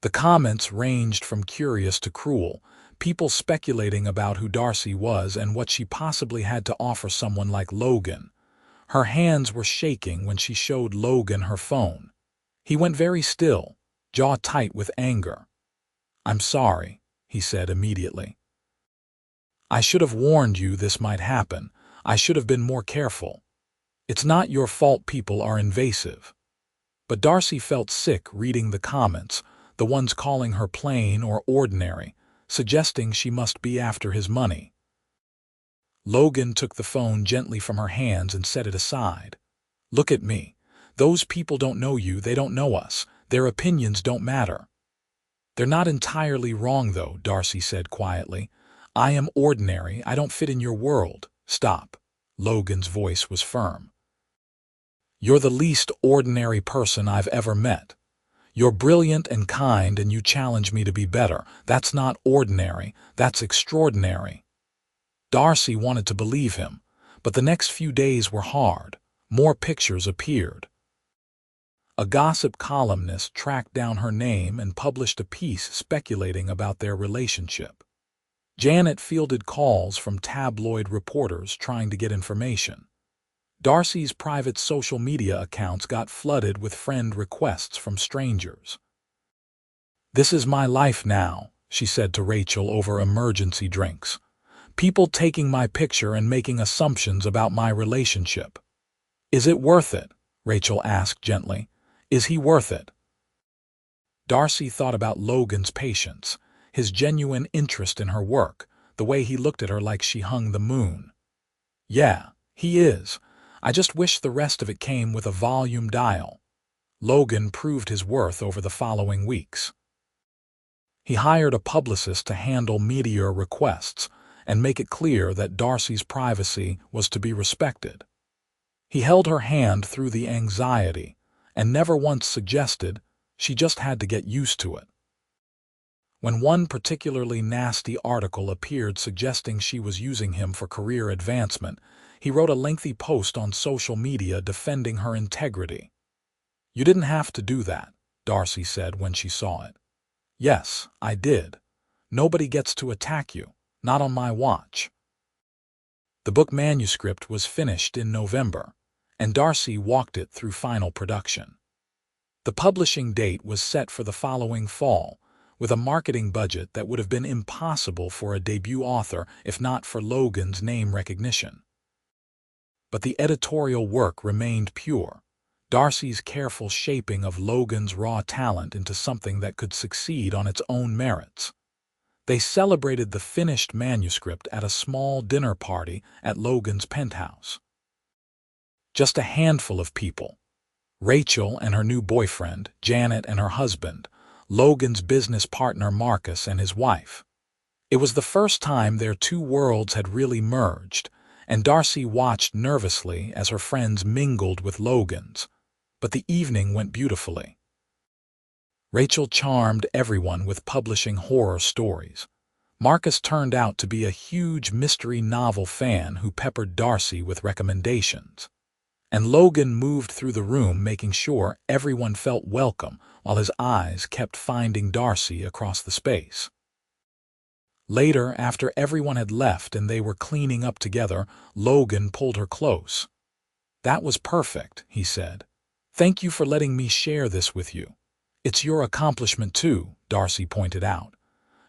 The comments ranged from curious to cruel, people speculating about who Darcy was and what she possibly had to offer someone like Logan. Her hands were shaking when she showed Logan her phone. He went very still, jaw tight with anger. "I'm sorry," he said immediately. "I should have warned you this might happen. I should have been more careful. It's not your fault people are invasive." But Darcy felt sick reading the comments, the ones calling her plain or ordinary, suggesting she must be after his money. Logan took the phone gently from her hands and set it aside. "Look at me. Those people don't know you, they don't know us. Their opinions don't matter." "They're not entirely wrong, though," Darcy said quietly. "I am ordinary. I don't fit in your world. Stop." Logan's voice was firm. "You're the least ordinary person I've ever met. You're brilliant and kind, and you challenge me to be better. That's not ordinary, that's extraordinary." Darcy wanted to believe him, but the next few days were hard. More pictures appeared. A gossip columnist tracked down her name and published a piece speculating about their relationship. Janet fielded calls from tabloid reporters trying to get information. Darcy's private social media accounts got flooded with friend requests from strangers. "This is my life now," she said to Rachel over emergency drinks. "People taking my picture and making assumptions about my relationship." "Is it worth it?" Rachel asked gently. "Is he worth it?" Darcy thought about Logan's patience, his genuine interest in her work, the way he looked at her like she hung the moon. "Yeah, he is. I just wish the rest of it came with a volume dial." Logan proved his worth over the following weeks. He hired a publicist to handle media requests and make it clear that Darcy's privacy was to be respected. He held her hand through the anxiety and never once suggested she just had to get used to it. When one particularly nasty article appeared suggesting she was using him for career advancement, he wrote a lengthy post on social media defending her integrity. "You didn't have to do that," Darcy said when she saw it. "Yes, I did. Nobody gets to attack you, not on my watch." The book manuscript was finished in November, and Darcy walked it through final production. The publishing date was set for the following fall, with a marketing budget that would have been impossible for a debut author if not for Logan's name recognition. But the editorial work remained pure, Darcy's careful shaping of Logan's raw talent into something that could succeed on its own merits. They celebrated the finished manuscript at a small dinner party at Logan's penthouse. Just a handful of people: Rachel and her new boyfriend, Janet and her husband, Logan's business partner Marcus and his wife. It was the first time their two worlds had really merged, and Darcy watched nervously as her friends mingled with Logan's. But the evening went beautifully. Rachel charmed everyone with publishing horror stories. Marcus turned out to be a huge mystery novel fan who peppered Darcy with recommendations. And Logan moved through the room making sure everyone felt welcome while his eyes kept finding Darcy across the space. Later, after everyone had left and they were cleaning up together, Logan pulled her close. "That was perfect," he said. "Thank you for letting me share this with you." "It's your accomplishment too," Darcy pointed out.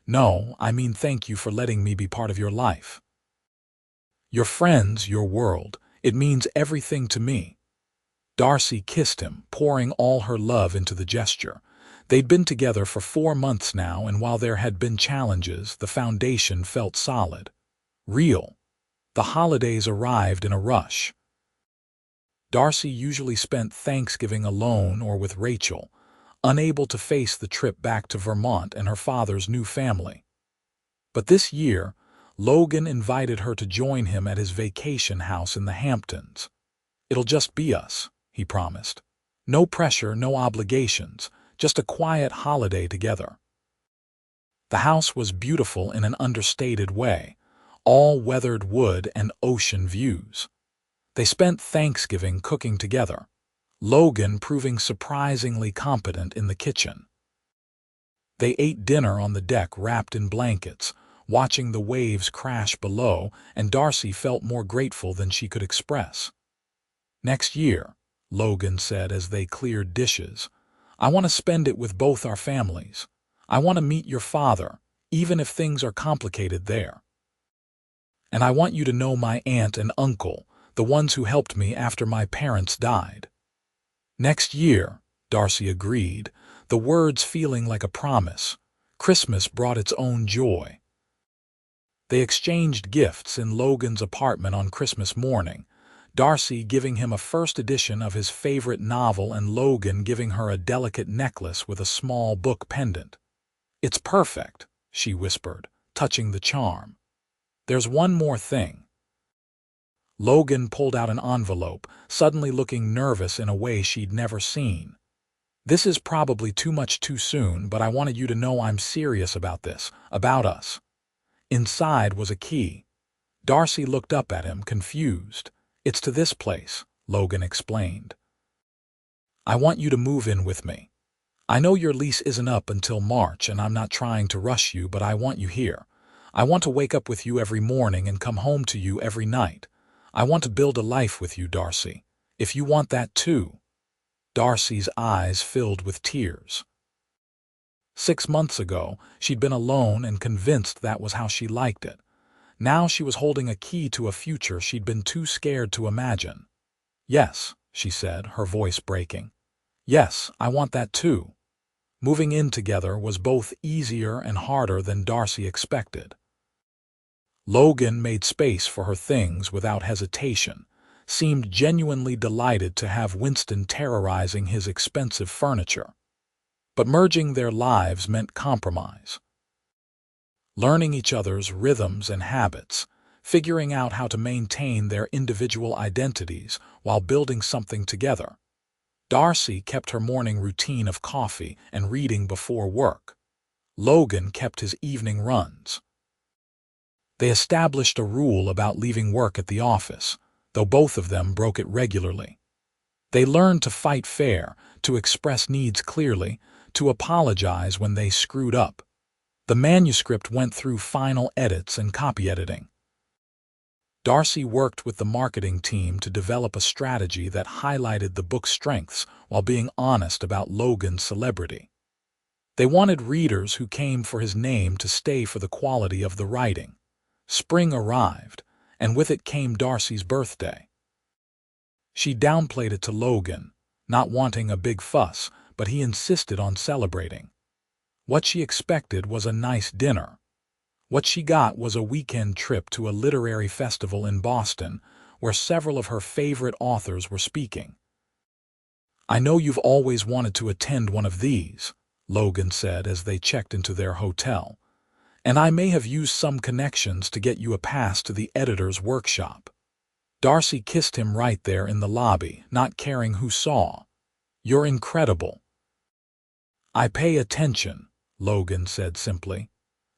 "No, I mean thank you for letting me be part of your life. Your friends, your world. It means everything to me." Darcy kissed him, pouring all her love into the gesture. They'd been together for 4 months now, and while there had been challenges, the foundation felt solid. Real. The holidays arrived in a rush. Darcy usually spent Thanksgiving alone or with Rachel, unable to face the trip back to Vermont and her father's new family. But this year, Logan invited her to join him at his vacation house in the Hamptons. "It'll just be us," he promised. "No pressure, no obligations, just a quiet holiday together." The house was beautiful in an understated way, all weathered wood and ocean views. They spent Thanksgiving cooking together, Logan proving surprisingly competent in the kitchen. They ate dinner on the deck wrapped in blankets, watching the waves crash below, and Darcy felt more grateful than she could express. "Next year," Logan said as they cleared dishes, "I want to spend it with both our families. I want to meet your father, even if things are complicated there. And I want you to know my aunt and uncle, the ones who helped me after my parents died." "Next year," Darcy agreed, the words feeling like a promise. Christmas brought its own joy. They exchanged gifts in Logan's apartment on Christmas morning, Darcy giving him a first edition of his favorite novel and Logan giving her a delicate necklace with a small book pendant. "It's perfect," she whispered, touching the charm. "There's one more thing." Logan pulled out an envelope, suddenly looking nervous in a way she'd never seen. "This is probably too much too soon, but I wanted you to know I'm serious about this, about us." Inside was a key. Darcy looked up at him, confused. "It's to this place," Logan explained. "I want you to move in with me. I know your lease isn't up until March, and I'm not trying to rush you, but I want you here. I want to wake up with you every morning and come home to you every night. I want to build a life with you, Darcy. If you want that too." Darcy's eyes filled with tears. 6 months ago, she'd been alone and convinced that was how she liked it. Now she was holding a key to a future she'd been too scared to imagine. "Yes," she said, her voice breaking. "Yes, I want that too." Moving in together was both easier and harder than Darcy expected. Logan made space for her things without hesitation, seemed genuinely delighted to have Winston terrorizing his expensive furniture. But merging their lives meant compromise. Learning each other's rhythms and habits, figuring out how to maintain their individual identities while building something together. Darcy kept her morning routine of coffee and reading before work. Logan kept his evening runs. They established a rule about leaving work at the office, though both of them broke it regularly. They learned to fight fair, to express needs clearly, to apologize when they screwed up. The manuscript went through final edits and copy editing. Darcy worked with the marketing team to develop a strategy that highlighted the book's strengths while being honest about Logan's celebrity. They wanted readers who came for his name to stay for the quality of the writing. Spring arrived, and with it came Darcy's birthday. She downplayed it to Logan, not wanting a big fuss, but he insisted on celebrating. What she expected was a nice dinner. What she got was a weekend trip to a literary festival in Boston, where several of her favorite authors were speaking. "I know you've always wanted to attend one of these," Logan said as they checked into their hotel. "And I may have used some connections to get you a pass to the editor's workshop." Darcy kissed him right there in the lobby, not caring who saw. "You're incredible." "I pay attention," Logan said simply.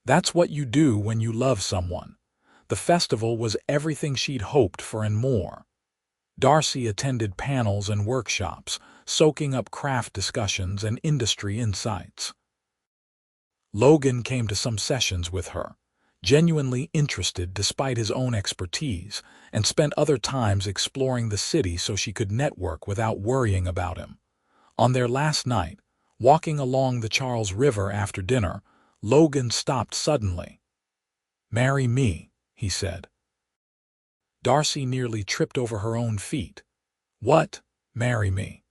"That's what you do when you love someone." The festival was everything she'd hoped for and more. Darcy attended panels and workshops, soaking up craft discussions and industry insights. Logan came to some sessions with her, genuinely interested despite his own expertise, and spent other times exploring the city so she could network without worrying about him. On their last night, walking along the Charles River after dinner, Logan stopped suddenly. "Marry me," he said. Darcy nearly tripped over her own feet. "What? Marry me?"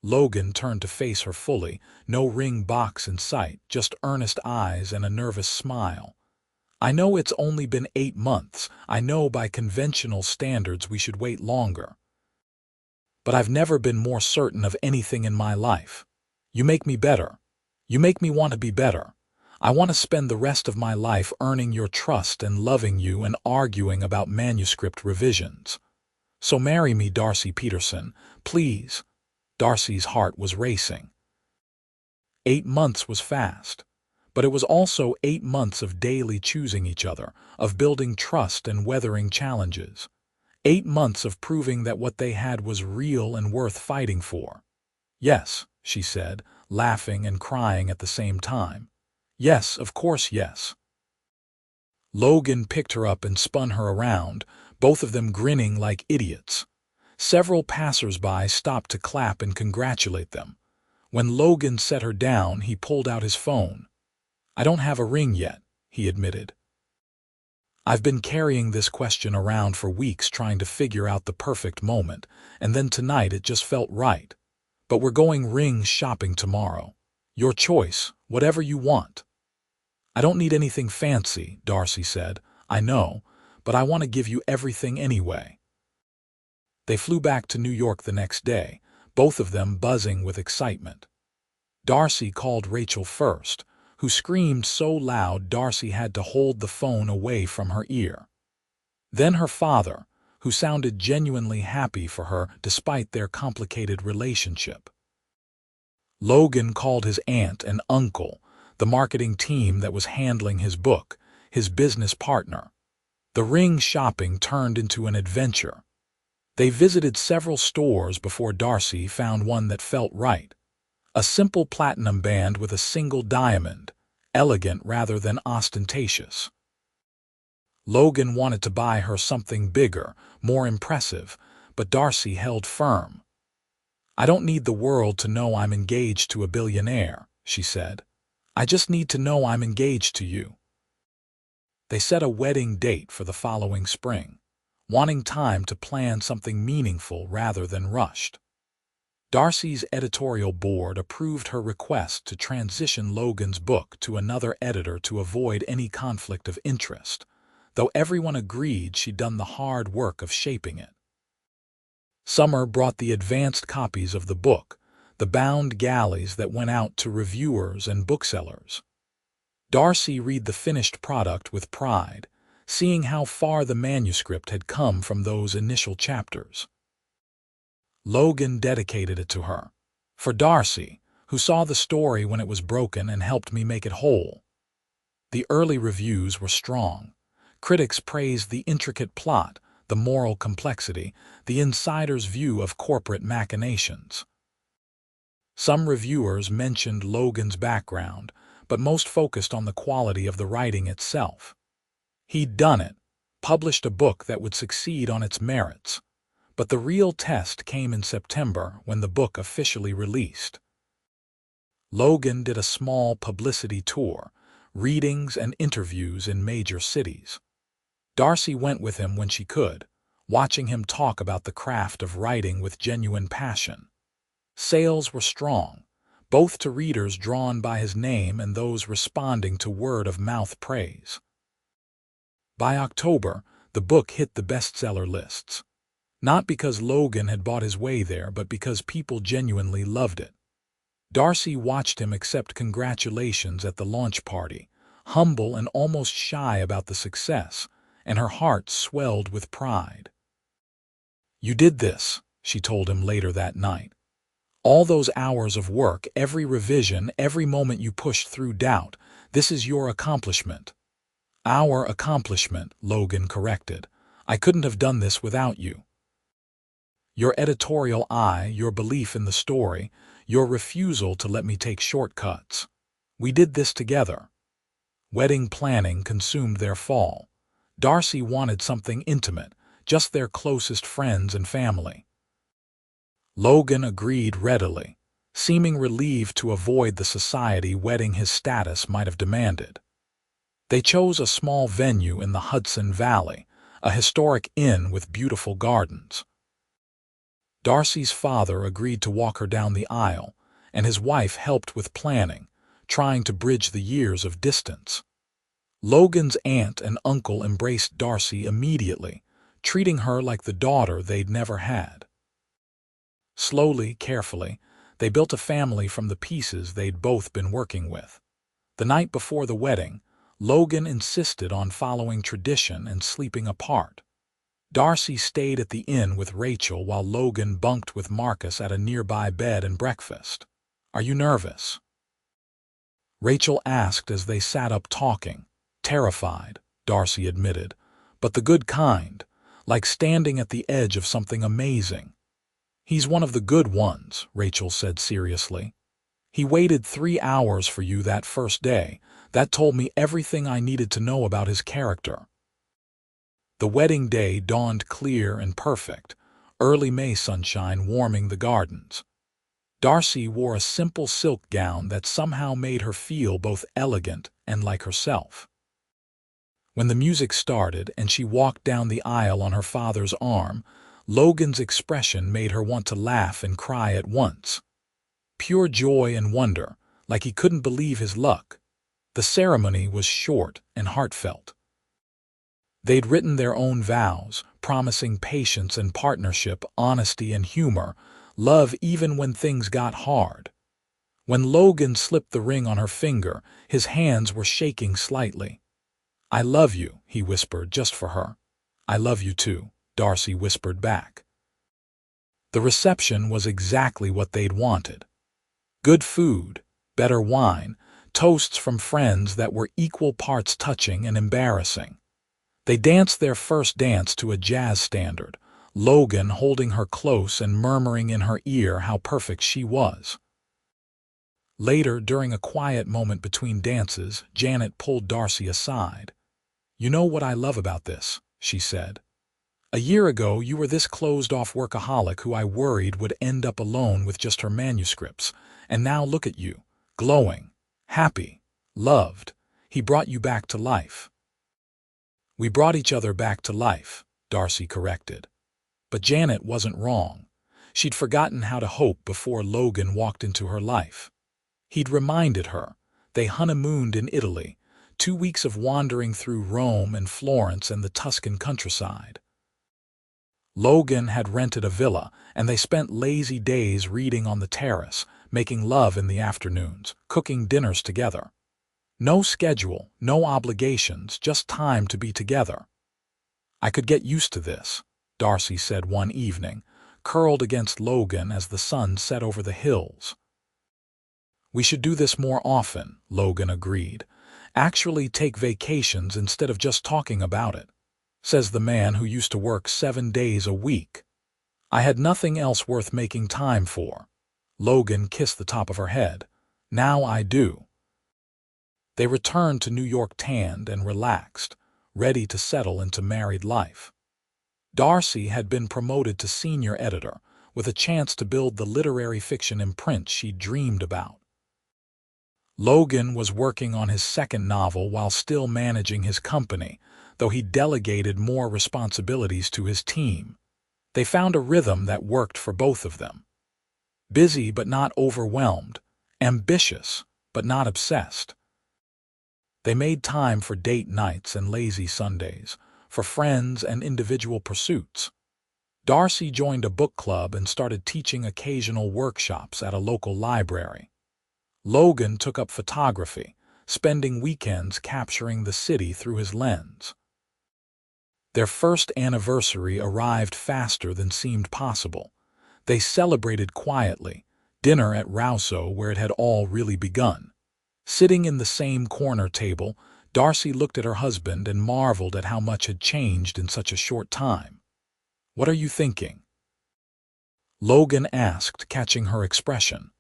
Logan turned to face her fully, no ring box in sight, just earnest eyes and a nervous smile. "I know it's only been 8 months. I know by conventional standards we should wait longer. But I've never been more certain of anything in my life. You make me better. You make me want to be better. I want to spend the rest of my life earning your trust and loving you and arguing about manuscript revisions. So marry me, Darcy Peterson, please." Darcy's heart was racing. 8 months was fast, but it was also 8 months of daily choosing each other, of building trust and weathering challenges. 8 months of proving that what they had was real and worth fighting for. "Yes," she said, laughing and crying at the same time. "Yes, of course, yes." Logan picked her up and spun her around, both of them grinning like idiots. Several passers-by stopped to clap and congratulate them. When Logan set her down, he pulled out his phone. "I don't have a ring yet," he admitted. "I've been carrying this question around for weeks trying to figure out the perfect moment, and then tonight it just felt right. But we're going ring shopping tomorrow. Your choice, whatever you want." "I don't need anything fancy," Darcy said. "I know, but I want to give you everything anyway." They flew back to New York the next day, both of them buzzing with excitement. Darcy called Rachel first, who screamed so loud Darcy had to hold the phone away from her ear. Then her father, who sounded genuinely happy for her despite their complicated relationship. Logan called his aunt and uncle, the marketing team that was handling his book, his business partner. The ring shopping turned into an adventure. They visited several stores before Darcy found one that felt right. A simple platinum band with a single diamond, elegant rather than ostentatious. Logan wanted to buy her something bigger, more impressive, but Darcy held firm. "I don't need the world to know I'm engaged to a billionaire," she said. "I just need to know I'm engaged to you." They set a wedding date for the following spring, wanting time to plan something meaningful rather than rushed. Darcy's editorial board approved her request to transition Logan's book to another editor to avoid any conflict of interest, though everyone agreed she'd done the hard work of shaping it. Summer brought the advanced copies of the book, the bound galleys that went out to reviewers and booksellers. Darcy read the finished product with pride, seeing how far the manuscript had come from those initial chapters. Logan dedicated it to her. "For Darcy, who saw the story when it was broken and helped me make it whole." The early reviews were strong. Critics praised the intricate plot, the moral complexity, the insider's view of corporate machinations. Some reviewers mentioned Logan's background, but most focused on the quality of the writing itself. He'd done it, published a book that would succeed on its merits. But the real test came in September when the book officially released. Logan did a small publicity tour, readings and interviews in major cities. Darcy went with him when she could, watching him talk about the craft of writing with genuine passion. Sales were strong, both to readers drawn by his name and those responding to word-of-mouth praise. By October, the book hit the bestseller lists. Not because Logan had bought his way there, but because people genuinely loved it. Darcy watched him accept congratulations at the launch party, humble and almost shy about the success, and her heart swelled with pride. "You did this," she told him later that night. "All those hours of work, every revision, every moment you pushed through doubt, this is your accomplishment." "Our accomplishment," Logan corrected. "I couldn't have done this without you. Your editorial eye, your belief in the story, your refusal to let me take shortcuts. We did this together." Wedding planning consumed their fall. Darcy wanted something intimate, just their closest friends and family. Logan agreed readily, seeming relieved to avoid the society wedding his status might have demanded. They chose a small venue in the Hudson Valley, a historic inn with beautiful gardens. Darcy's father agreed to walk her down the aisle, and his wife helped with planning, trying to bridge the years of distance. Logan's aunt and uncle embraced Darcy immediately, treating her like the daughter they'd never had. Slowly, carefully, they built a family from the pieces they'd both been working with. The night before the wedding, Logan insisted on following tradition and sleeping apart. Darcy stayed at the inn with Rachel while Logan bunked with Marcus at a nearby bed and breakfast. "Are you nervous?" Rachel asked as they sat up talking. "Terrified," Darcy admitted, "but the good kind, like standing at the edge of something amazing." "He's one of the good ones," Rachel said seriously. "He waited 3 hours for you that first day. That told me everything I needed to know about his character." The wedding day dawned clear and perfect, early May sunshine warming the gardens. Darcy wore a simple silk gown that somehow made her feel both elegant and like herself. When the music started and she walked down the aisle on her father's arm, Logan's expression made her want to laugh and cry at once. Pure joy and wonder, like he couldn't believe his luck. The ceremony was short and heartfelt. They'd written their own vows, promising patience and partnership, honesty and humor, love even when things got hard. When Logan slipped the ring on her finger, his hands were shaking slightly. "I love you," he whispered just for her. "I love you too." Darcy whispered back. The reception was exactly what they'd wanted. Good food, better wine, toasts from friends that were equal parts touching and embarrassing. They danced their first dance to a jazz standard, Logan holding her close and murmuring in her ear how perfect she was. Later, during a quiet moment between dances, Janet pulled Darcy aside. "You know what I love about this," she said. "A year ago, you were this closed-off workaholic who I worried would end up alone with just her manuscripts, and now look at you, glowing, happy, loved. He brought you back to life." "We brought each other back to life," Darcy corrected. But Janet wasn't wrong. She'd forgotten how to hope before Logan walked into her life. He'd reminded her. They honeymooned in Italy, 2 weeks of wandering through Rome and Florence and the Tuscan countryside. Logan had rented a villa, and they spent lazy days reading on the terrace, making love in the afternoons, cooking dinners together. No schedule, no obligations, just time to be together. "I could get used to this," Darcy said one evening, curled against Logan as the sun set over the hills. "We should do this more often," Logan agreed. "Actually take vacations instead of just talking about it," says the man who used to work 7 days a week. "I had nothing else worth making time for." Logan kissed the top of her head. "Now I do." They returned to New York tanned and relaxed, ready to settle into married life. Darcy had been promoted to senior editor, with a chance to build the literary fiction imprint she'd dreamed about. Logan was working on his second novel while still managing his company, though he delegated more responsibilities to his team. They found a rhythm that worked for both of them. Busy but not overwhelmed, ambitious but not obsessed. They made time for date nights and lazy Sundays, for friends and individual pursuits. Darcy joined a book club and started teaching occasional workshops at a local library. Logan took up photography, spending weekends capturing the city through his lens. Their first anniversary arrived faster than seemed possible. They celebrated quietly, dinner at Rousseau where it had all really begun. Sitting in the same corner table, Darcy looked at her husband and marveled at how much had changed in such a short time. "What are you thinking?" Logan asked, catching her expression.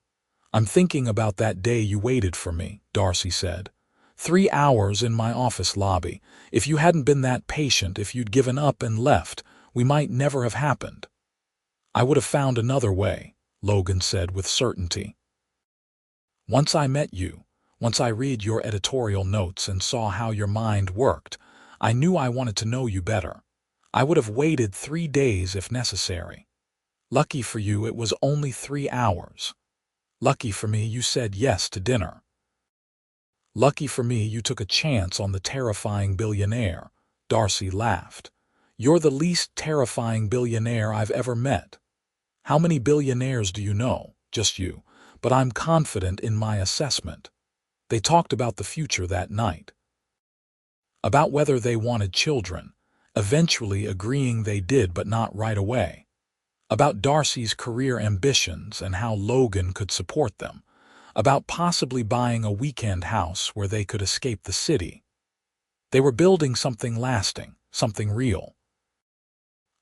"I'm thinking about that day you waited for me," Darcy said. 3 hours in my office lobby. If you hadn't been that patient, if you'd given up and left, we might never have happened." "I would have found another way," Logan said with certainty. "Once I met you, once I read your editorial notes and saw how your mind worked, I knew I wanted to know you better. I would have waited 3 days if necessary. Lucky for you, it was only 3 hours. Lucky for me, you said yes to dinner. Lucky for me, you took a chance on the terrifying billionaire." Darcy laughed. "You're the least terrifying billionaire I've ever met. How many billionaires do you know? Just you. But I'm confident in my assessment." They talked about the future that night. About whether they wanted children, eventually agreeing they did but not right away. About Darcy's career ambitions and how Logan could support them. About possibly buying a weekend house where they could escape the city. They were building something lasting, something real.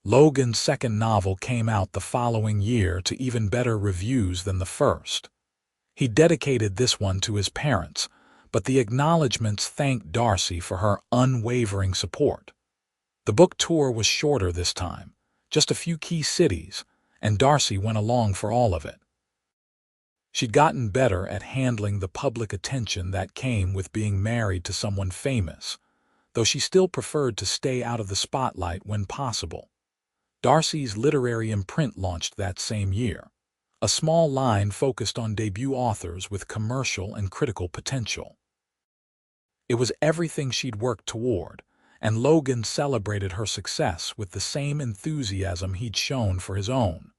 Logan's second novel came out the following year to even better reviews than the first. He dedicated this one to his parents, but the acknowledgments thanked Darcy for her unwavering support. The book tour was shorter this time, just a few key cities, and Darcy went along for all of it. She'd gotten better at handling the public attention that came with being married to someone famous, though she still preferred to stay out of the spotlight when possible. Darcy's literary imprint launched that same year, a small line focused on debut authors with commercial and critical potential. It was everything she'd worked toward, and Logan celebrated her success with the same enthusiasm he'd shown for his own.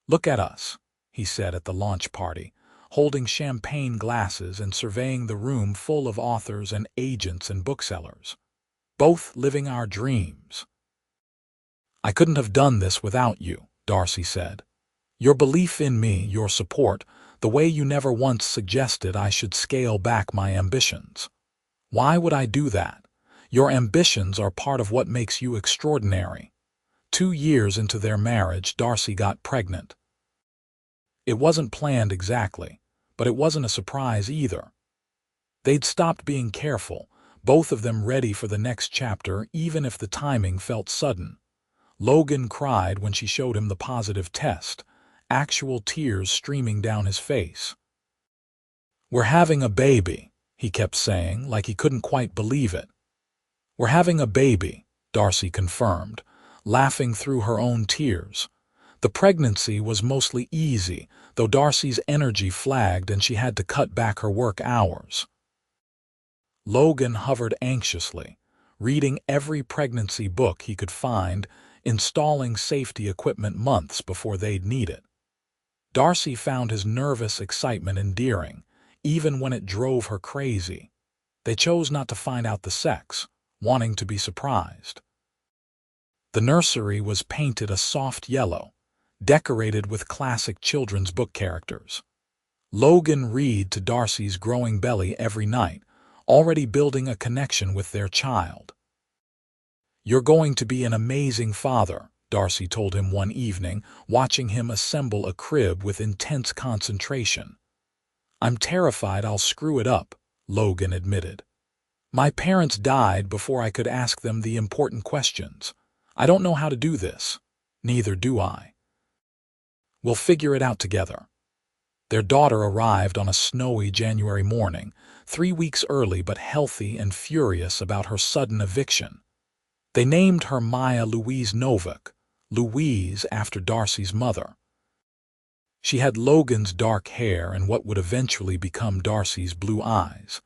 "Look at us," he said at the launch party, holding champagne glasses and surveying the room full of authors and agents and booksellers. "Both living our dreams." "I couldn't have done this without you," Darcy said. "Your belief in me, your support, the way you never once suggested I should scale back my ambitions. Why would I do that? Your ambitions are part of what makes you extraordinary." 2 years into their marriage, Darcy got pregnant. It wasn't planned exactly, but it wasn't a surprise either. They'd stopped being careful, both of them ready for the next chapter even if the timing felt sudden. Logan cried when she showed him the positive test, actual tears streaming down his face. "We're having a baby," he kept saying, like he couldn't quite believe it. "We're having a baby," Darcy confirmed, laughing through her own tears. The pregnancy was mostly easy, though Darcy's energy flagged and she had to cut back her work hours. Logan hovered anxiously, reading every pregnancy book he could find, installing safety equipment months before they'd need it. Darcy found his nervous excitement endearing, even when it drove her crazy. They chose not to find out the sex, wanting to be surprised. The nursery was painted a soft yellow, decorated with classic children's book characters. Logan read to Darcy's growing belly every night, already building a connection with their child. "You're going to be an amazing father," Darcy told him one evening, watching him assemble a crib with intense concentration. "I'm terrified I'll screw it up," Logan admitted. "My parents died before I could ask them the important questions. I don't know how to do this. Neither do I. We'll figure it out together." Their daughter arrived on a snowy January morning, 3 weeks early but healthy and furious about her sudden eviction. They named her Maya Louise Novak, Louise after Darcy's mother. She had Logan's dark hair and what would eventually become Darcy's blue eyes.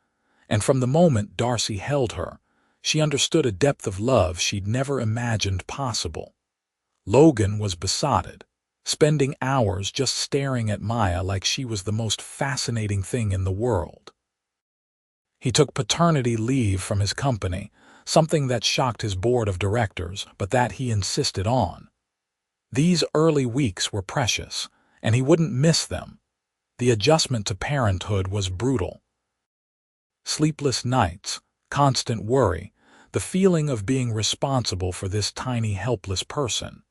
And from the moment Darcy held her, she understood a depth of love she'd never imagined possible. Logan was besotted, spending hours just staring at Maya like she was the most fascinating thing in the world. He took paternity leave from his company, something that shocked his board of directors, but that he insisted on. These early weeks were precious, and he wouldn't miss them. The adjustment to parenthood was brutal. Sleepless nights, constant worry, the feeling of being responsible for this tiny, helpless person.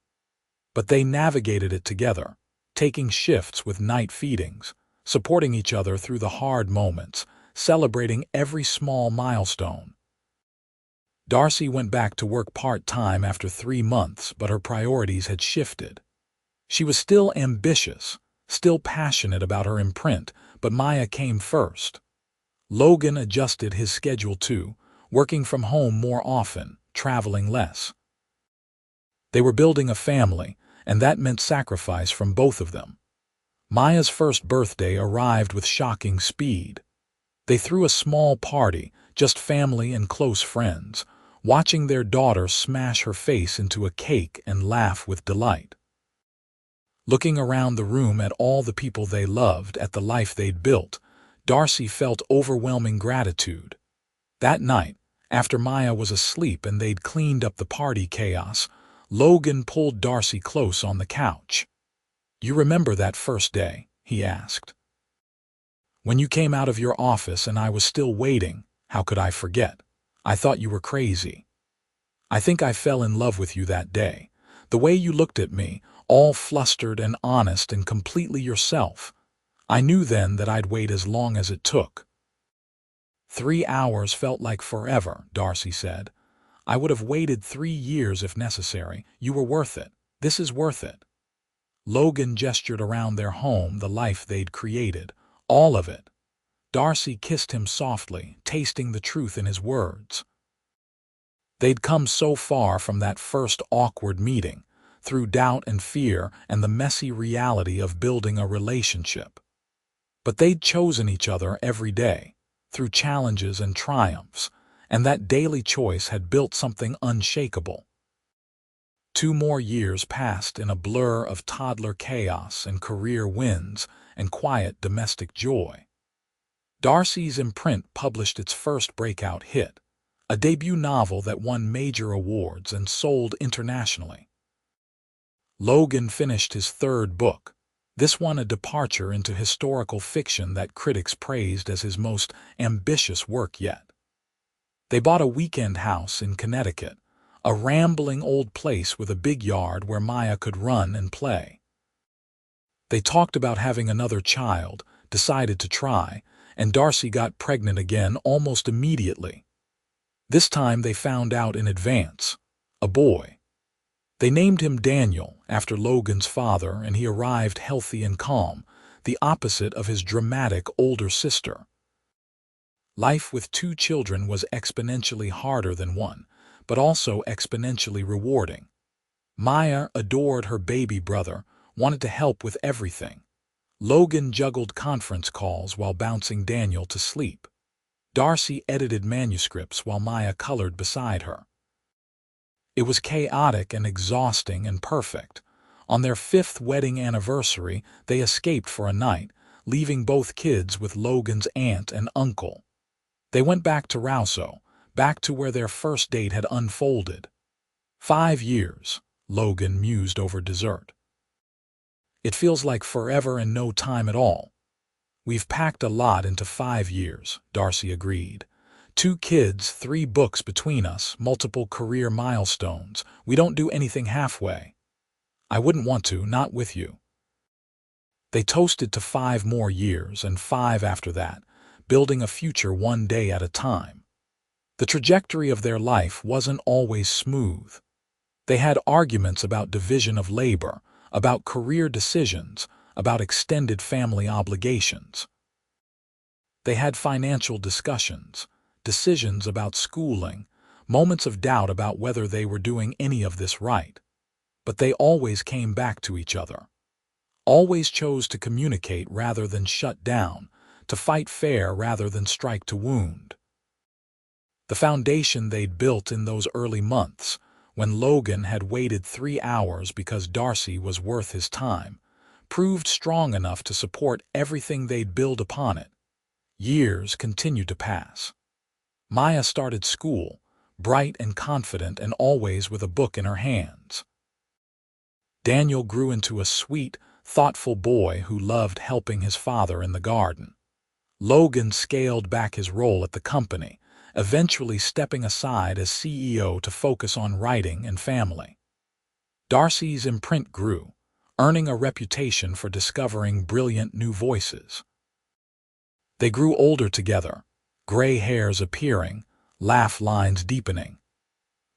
But they navigated it together, taking shifts with night feedings, supporting each other through the hard moments, celebrating every small milestone. Darcy went back to work part-time after 3 months, but her priorities had shifted. She was still ambitious, still passionate about her imprint, but Maya came first. Logan adjusted his schedule too, working from home more often, traveling less. They were building a family, and that meant sacrifice from both of them. Maya's first birthday arrived with shocking speed. They threw a small party, just family and close friends, watching their daughter smash her face into a cake and laugh with delight. Looking around the room at all the people they loved, at the life they'd built, Darcy felt overwhelming gratitude. That night, after Maya was asleep and they'd cleaned up the party chaos, Logan pulled Darcy close on the couch. "You remember that first day?" he asked. "When you came out of your office and I was still waiting, how could I forget? I thought you were crazy. I think I fell in love with you that day. The way you looked at me, all flustered and honest and completely yourself. I knew then that I'd wait as long as it took." 3 hours felt like forever, Darcy said. "I would have waited 3 years if necessary. You were worth it. This is worth it." Logan gestured around their home, the life they'd created, all of it. Darcy kissed him softly, tasting the truth in his words. They'd come so far from that first awkward meeting, through doubt and fear and the messy reality of building a relationship. But they'd chosen each other every day, through challenges and triumphs, and that daily choice had built something unshakable. 2 more years passed in a blur of toddler chaos and career wins and quiet domestic joy. Darcy's imprint published its first breakout hit, a debut novel that won major awards and sold internationally. Logan finished his third book, this one a departure into historical fiction that critics praised as his most ambitious work yet. They bought a weekend house in Connecticut, a rambling old place with a big yard where Maya could run and play. They talked about having another child, decided to try, and Darcy got pregnant again almost immediately. This time they found out in advance, a boy. They named him Daniel after Logan's father, and he arrived healthy and calm, the opposite of his dramatic older sister. Life with two children was exponentially harder than one, but also exponentially rewarding. Maya adored her baby brother, wanted to help with everything. Logan juggled conference calls while bouncing Daniel to sleep. Darcy edited manuscripts while Maya colored beside her. It was chaotic and exhausting and perfect. On their 5th wedding anniversary, they escaped for a night, leaving both kids with Logan's aunt and uncle. They went back to Rousseau, back to where their first date had unfolded. 5 years, Logan mused over dessert. It feels like forever and no time at all. We've packed a lot into 5 years, Darcy agreed. 2 kids, 3 books between us, multiple career milestones. We don't do anything halfway. I wouldn't want to, not with you. They toasted to 5 more years and 5 after that, building a future one day at a time. The trajectory of their life wasn't always smooth. They had arguments about division of labor, about career decisions, about extended family obligations. They had financial discussions, decisions about schooling, moments of doubt about whether they were doing any of this right. But they always came back to each other. Always chose to communicate rather than shut down, to fight fair rather than strike to wound. The foundation they'd built in those early months, when Logan had waited 3 hours because Darcy was worth his time, proved strong enough to support everything they'd build upon it. Years continued to pass. Maya started school, bright and confident and always with a book in her hands. Daniel grew into a sweet, thoughtful boy who loved helping his father in the garden. Logan scaled back his role at the company, eventually stepping aside as CEO to focus on writing and family. Darcy's imprint grew, earning a reputation for discovering brilliant new voices. They grew older together, gray hairs appearing, laugh lines deepening.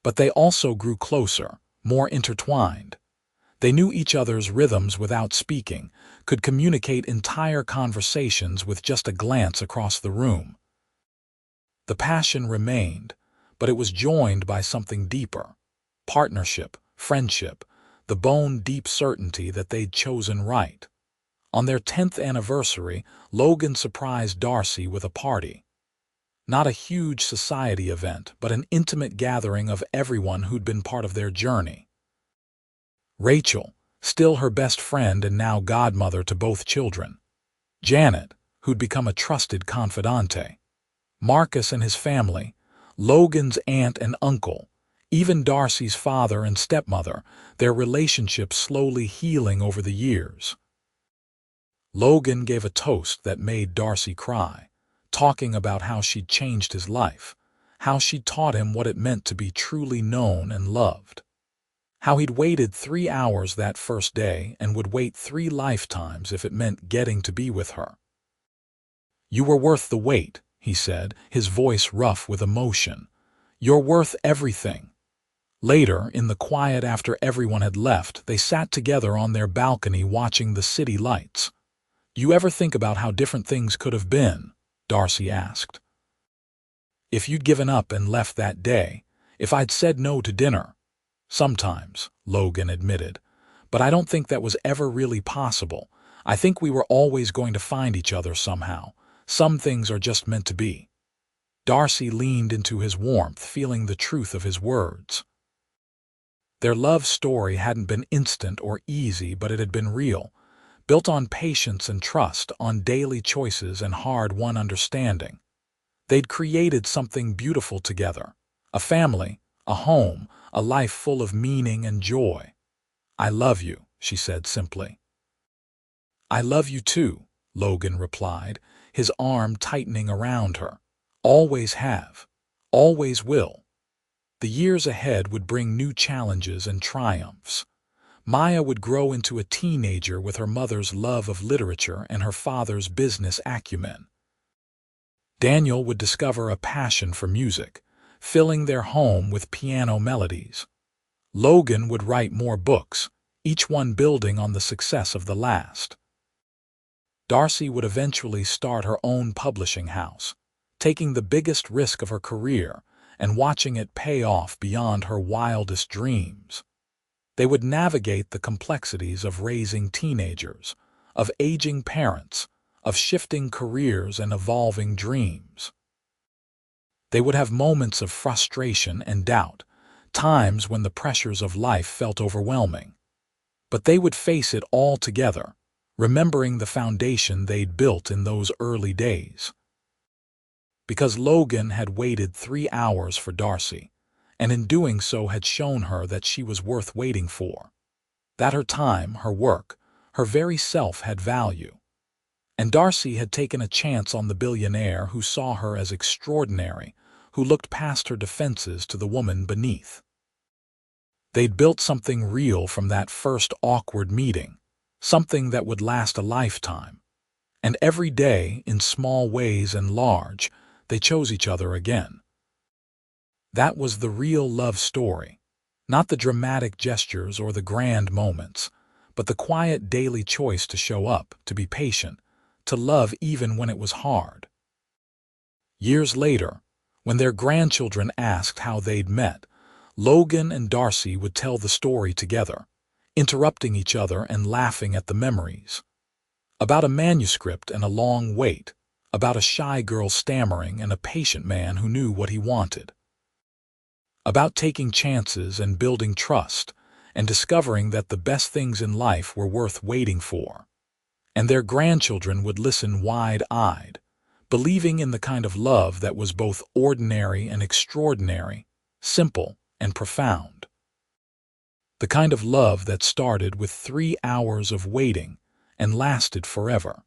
But they also grew closer, more intertwined. They knew each other's rhythms without speaking, could communicate entire conversations with just a glance across the room. The passion remained, but it was joined by something deeper. Partnership, friendship, the bone-deep certainty that they'd chosen right. On their 10th anniversary, Logan surprised Darcy with a party. Not a huge society event, but an intimate gathering of everyone who'd been part of their journey. Rachel, still her best friend and now godmother to both children. Janet, who'd become a trusted confidante. Marcus and his family, Logan's aunt and uncle, even Darcy's father and stepmother, their relationship slowly healing over the years. Logan gave a toast that made Darcy cry, talking about how she'd changed his life, how she'd taught him what it meant to be truly known and loved, how he'd waited 3 hours that first day and would wait 3 lifetimes if it meant getting to be with her. "You were worth the wait," he said, his voice rough with emotion. "You're worth everything." Later, in the quiet after everyone had left, they sat together on their balcony watching the city lights. "You ever think about how different things could have been?" Darcy asked. "If you'd given up and left that day, if I'd said no to dinner." "Sometimes," Logan admitted, "but I don't think that was ever really possible. I think we were always going to find each other somehow. Some things are just meant to be." Darcy leaned into his warmth, feeling the truth of his words. Their love story hadn't been instant or easy, but it had been real, built on patience and trust, on daily choices and hard-won understanding. They'd created something beautiful together, a family, a home, a life full of meaning and joy. "I love you," she said simply. "I love you too," Logan replied, his arm tightening around her. "Always have. Always will." The years ahead would bring new challenges and triumphs. Maya would grow into a teenager with her mother's love of literature and her father's business acumen. Daniel would discover a passion for music, filling their home with piano melodies. Logan would write more books, each one building on the success of the last. Darcy would eventually start her own publishing house, taking the biggest risk of her career and watching it pay off beyond her wildest dreams. They would navigate the complexities of raising teenagers, of aging parents, of shifting careers and evolving dreams. They would have moments of frustration and doubt, times when the pressures of life felt overwhelming. But they would face it all together, remembering the foundation they'd built in those early days. Because Logan had waited 3 hours for Darcy, and in doing so had shown her that she was worth waiting for. That her time, her work, her very self had value. And Darcy had taken a chance on the billionaire who saw her as extraordinary, who looked past her defenses to the woman beneath. They'd built something real from that first awkward meeting, something that would last a lifetime. And every day, in small ways and large, they chose each other again. That was the real love story, not the dramatic gestures or the grand moments, but the quiet daily choice to show up, to be patient, to love even when it was hard. Years later, when their grandchildren asked how they'd met, Logan and Darcy would tell the story together, interrupting each other and laughing at the memories. About a manuscript and a long wait, about a shy girl stammering and a patient man who knew what he wanted. About taking chances and building trust, and discovering that the best things in life were worth waiting for. And their grandchildren would listen wide-eyed, believing in the kind of love that was both ordinary and extraordinary, simple and profound. The kind of love that started with 3 hours of waiting and lasted forever.